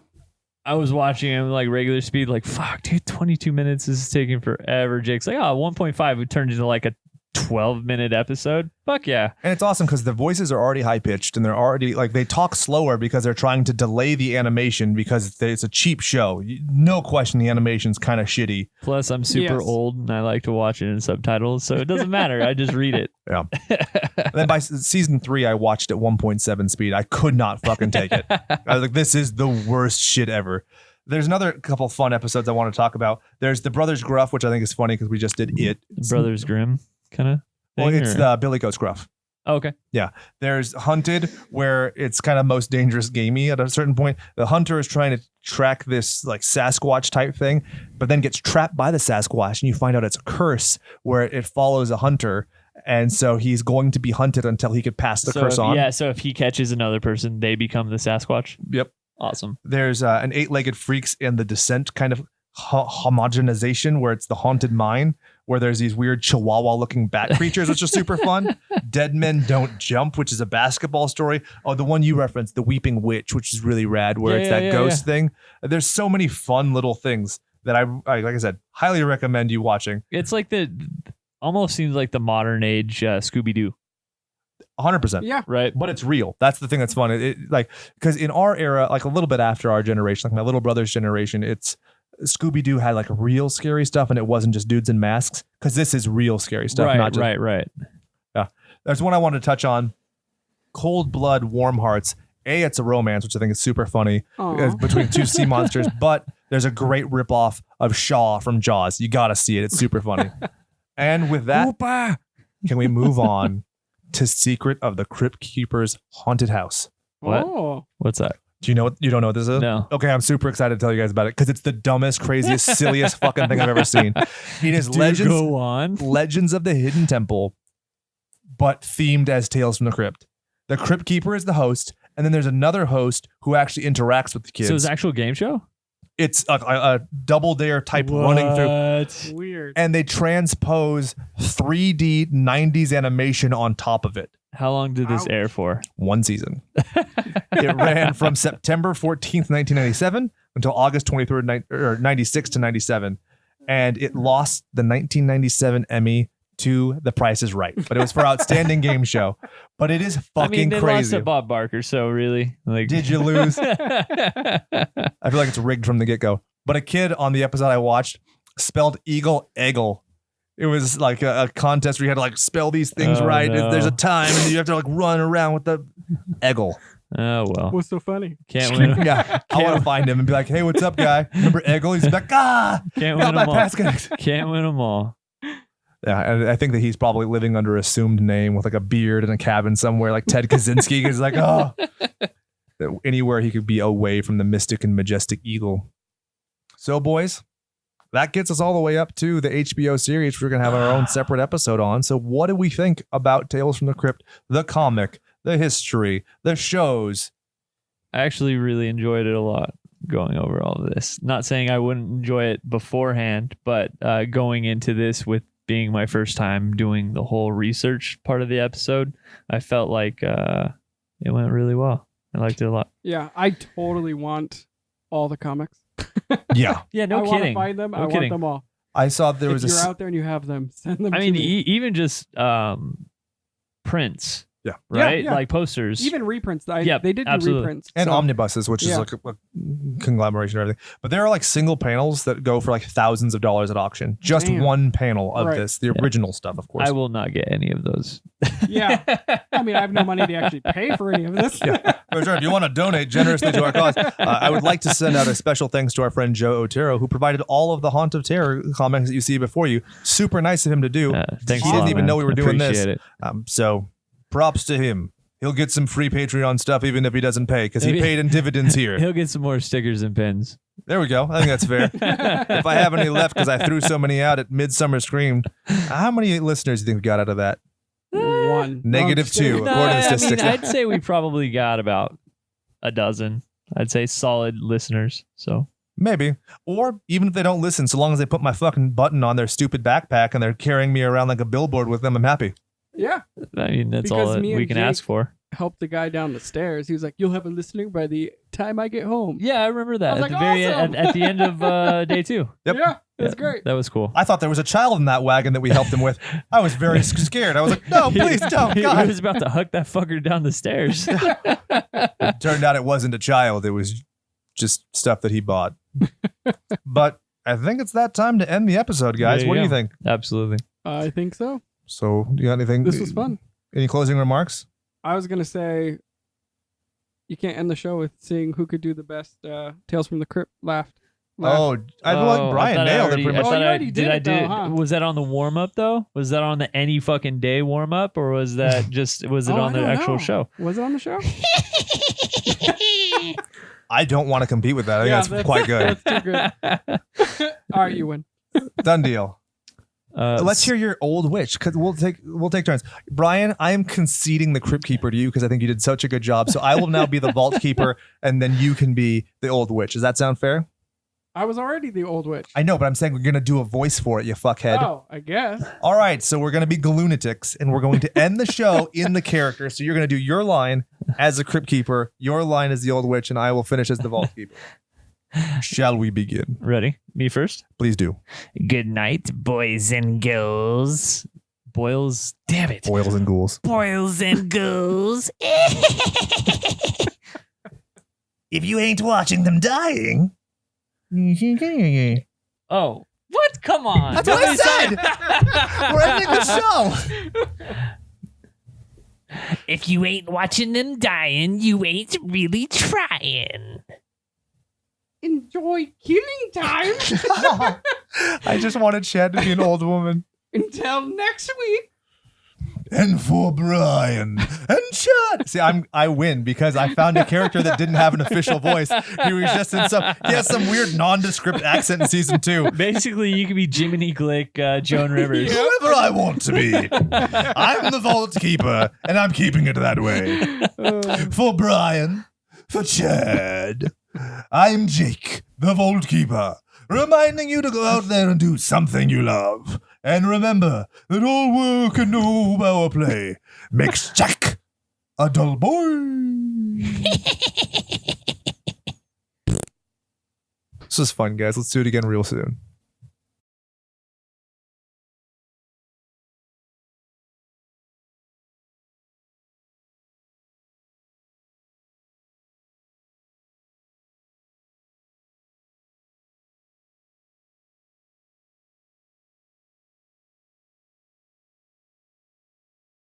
I was watching him like regular speed, like fuck, dude, 22 minutes is taking forever. Jake's like, 1.5 it turned into like a 12-minute episode. Fuck yeah. and it's awesome because the voices are already high pitched and they're already like they talk slower because they're trying to delay the animation because it's a cheap show. No question, the animation's kind of shitty. Plus, I'm super Yes. old and I like to watch it in subtitles, so it doesn't matter. I just read it. Yeah. And then by season 3, I watched at 1.7 speed. I could not fucking take it. I was like, this is the worst shit ever. There's another couple fun episodes I want to talk about. There's the Brothers Gruff, which I think is funny because we just did it. Brothers Grimm kind of thing. Well, it's or- Billy Goat's Gruff. Oh, okay. There's Hunted, where it's kind of most dangerous gamey at a certain point. The hunter is trying to track this like Sasquatch type thing, but then gets trapped by the Sasquatch, and you find out it's a curse where it follows a hunter. And so he's going to be hunted until he could pass the curse on. Yeah, so if he catches another person, they become the Sasquatch. Yep. Awesome. There's an 8-legged freaks in the Descent kind of homogenization where it's the haunted mine, where there's these weird chihuahua looking bat creatures, which are super fun. Dead Men Don't Jump, which is a basketball story. Oh, the one you referenced, The Weeping Witch, which is really rad, where it's that ghost thing. There's so many fun little things that I like I said, highly recommend you watching. It's like almost seems like the modern age Scooby-Doo, 100%. Yeah. right? But it's real. That's the thing that's fun. It like, because in our era, like a little bit after our generation, like my little brother's generation, it's Scooby-Doo had like real scary stuff, and it wasn't just dudes in masks, because this is real scary stuff. Right, not just, right. There's one I wanted to touch on. Cold Blood, Warm Hearts. It's a romance, which I think is super funny Aw. between two sea monsters, but there's a great ripoff of Shaw from Jaws. You got to see it. It's super funny. And with that, can we move on to Secret of the Crypt Keeper's Haunted House? What? Oh. What's that? Do you know what? You don't know what this is? No. Okay, I'm super excited to tell you guys about it because it's the dumbest, craziest, silliest fucking thing I've ever seen. It is Go on. Legends of the Hidden Temple, but themed as Tales from the Crypt. The Crypt Keeper is the host, and then there's another host who actually interacts with the kids. So it's an actual game show? It's a double dare type running through, Weird. and they transpose 3D 90s animation on top of it. How long did this Ouch. air for? One season. It ran from September 14th, 1997 until August 23rd, 96 to 97. And it lost the 1997 Emmy to The Price is Right. But it was for Outstanding Game Show. But it is fucking they lost crazy. to Bob Barker, so really? Like, Did you lose? I feel like it's rigged from the get-go. But a kid on the episode I watched spelled Eagle Eggle. It was like a contest where you had to like spell these things Oh, right. no. There's a time and you have to like run around with the Eggle. Oh, well. What's so funny? Can't win. Yeah, I want to find him and be like, "Hey, what's up, guy? Remember Eggle?" He's like, Can't got win my them all. pass connect." Can't win them all. Yeah, and I think that he's probably living under assumed name with like a beard in a cabin somewhere, like Ted Kaczynski. He's like, oh, anywhere he could be away from the mystic and majestic eagle. So, boys, that gets us all the way up to the HBO series, which we're gonna have our own separate episode on. So, what do we think about Tales from the Crypt, the comic, the history, the shows? I actually really enjoyed it a lot going over all of this. Not saying I wouldn't enjoy it beforehand, but going into this with being my first time doing the whole research part of the episode, I felt like it went really well. I liked it a lot. Yeah, I totally want all the comics. Yeah, Yeah, I no want to kidding. find them. No I kidding. want them all. I saw there if was you're a out there and you have them, send them I to mean, me. even just prints. Yeah. Right? Yeah. Like posters. Even reprints. Yep, They did do absolutely. reprints. and so- omnibuses, which is Yeah. like a conglomeration of everything. But there are like single panels that go for like thousands of dollars at auction. Just Damn. one panel of Right. this, the original stuff, of course. I will not get any of those. Yeah. I mean, I have no money to actually pay for any of this. For sure. If you want to donate generously to our cause, I would like to send out a special thanks to our friend Joe Otero, who provided all of the Haunt of Terror comics that you see before you. Super nice of him to do. Thanks He a didn't lot, even man. know we were doing this. Appreciate it. So props to him. He'll get some free Patreon stuff even if he doesn't pay because he Maybe- paid in dividends here. He'll get some more stickers and pins. There we go. I think that's fair. If I have any left because I threw so many out at Midsummer Scream, how many listeners do you think we got out of that? One. Negative two. No, According to I statistics. mean, I'd say we probably got about a dozen. I'd say solid listeners. So Maybe. Or even if they don't listen, so long as they put my fucking button on their stupid backpack and they're carrying me around like a billboard with them, I'm happy. Yeah. I mean, that's Because all that me and we can Jake- ask for. Helped the guy down the stairs. He was like, "You'll have a listener by the time I get home." Yeah, I remember that I was at the like, very awesome. at the end of day 2. Yep. Yeah. That's Yeah, great. That was cool. I thought there was a child in that wagon that we helped him with. I was very scared. I was like, no, please don't. He God. was about to hug that fucker down the stairs. It turned out it wasn't a child. It was just stuff that he bought. But I think it's that time to end the episode, guys. There you What do you go. think? Absolutely. I think so. So, you got anything? This was fun. Any closing remarks? I was gonna say, you can't end the show with seeing who could do the best Tales from the Crypt laugh. Oh, I feel like Brian thought I nailed already- it pretty I much. Oh, thought you I- already did it though, huh? Was that on the warm up though? Was that on the any fucking day warm up, or was that just was it Oh, on I the don't actual know. show? Was it on the show? I don't want to compete with that. I think that's quite good. That's too good. All right, you win. Done deal. Let's s- hear your old witch because we'll take turns. Brian, I am conceding the Crypt Keeper to you because I think you did such a good job. So I will now be the Vault Keeper, and then you can be the old witch. Does that sound fair? I was already the old witch. I know, but I'm saying we're gonna do a voice for it, you fuckhead. Oh, I guess. All right, so we're gonna be Galunatics, and we're going to end the show in the character. So you're gonna do your line as the Crypt Keeper, your line as the old witch, and I will finish as the Vault Keeper. Shall we begin? Ready? Me first. Please do. Good night, boys and girls. Boils. Damn it. Boils and ghouls. Boils and girls. If you ain't watching them dying. Oh, what? Come on. That's what I Nobody said. We're ending the show. If you ain't watching them dying, you ain't really trying. Enjoy killing time. I just wanted Chad to be an old woman. Until next week. And for Brian and Chad. See, I win because I found a character that didn't have an official voice. He was just in he has some weird nondescript accent in season 2. Basically, you could be Jiminy Glick, Joan Rivers. Whoever I want to be. I'm the Vault Keeper, and I'm keeping it that way. For Brian, for Chad, I'm Jake, the Vault Keeper, reminding you to go out there and do something you love. And remember that all work and no power play makes Jack a dull boy. This was fun, guys. Let's do it again real soon.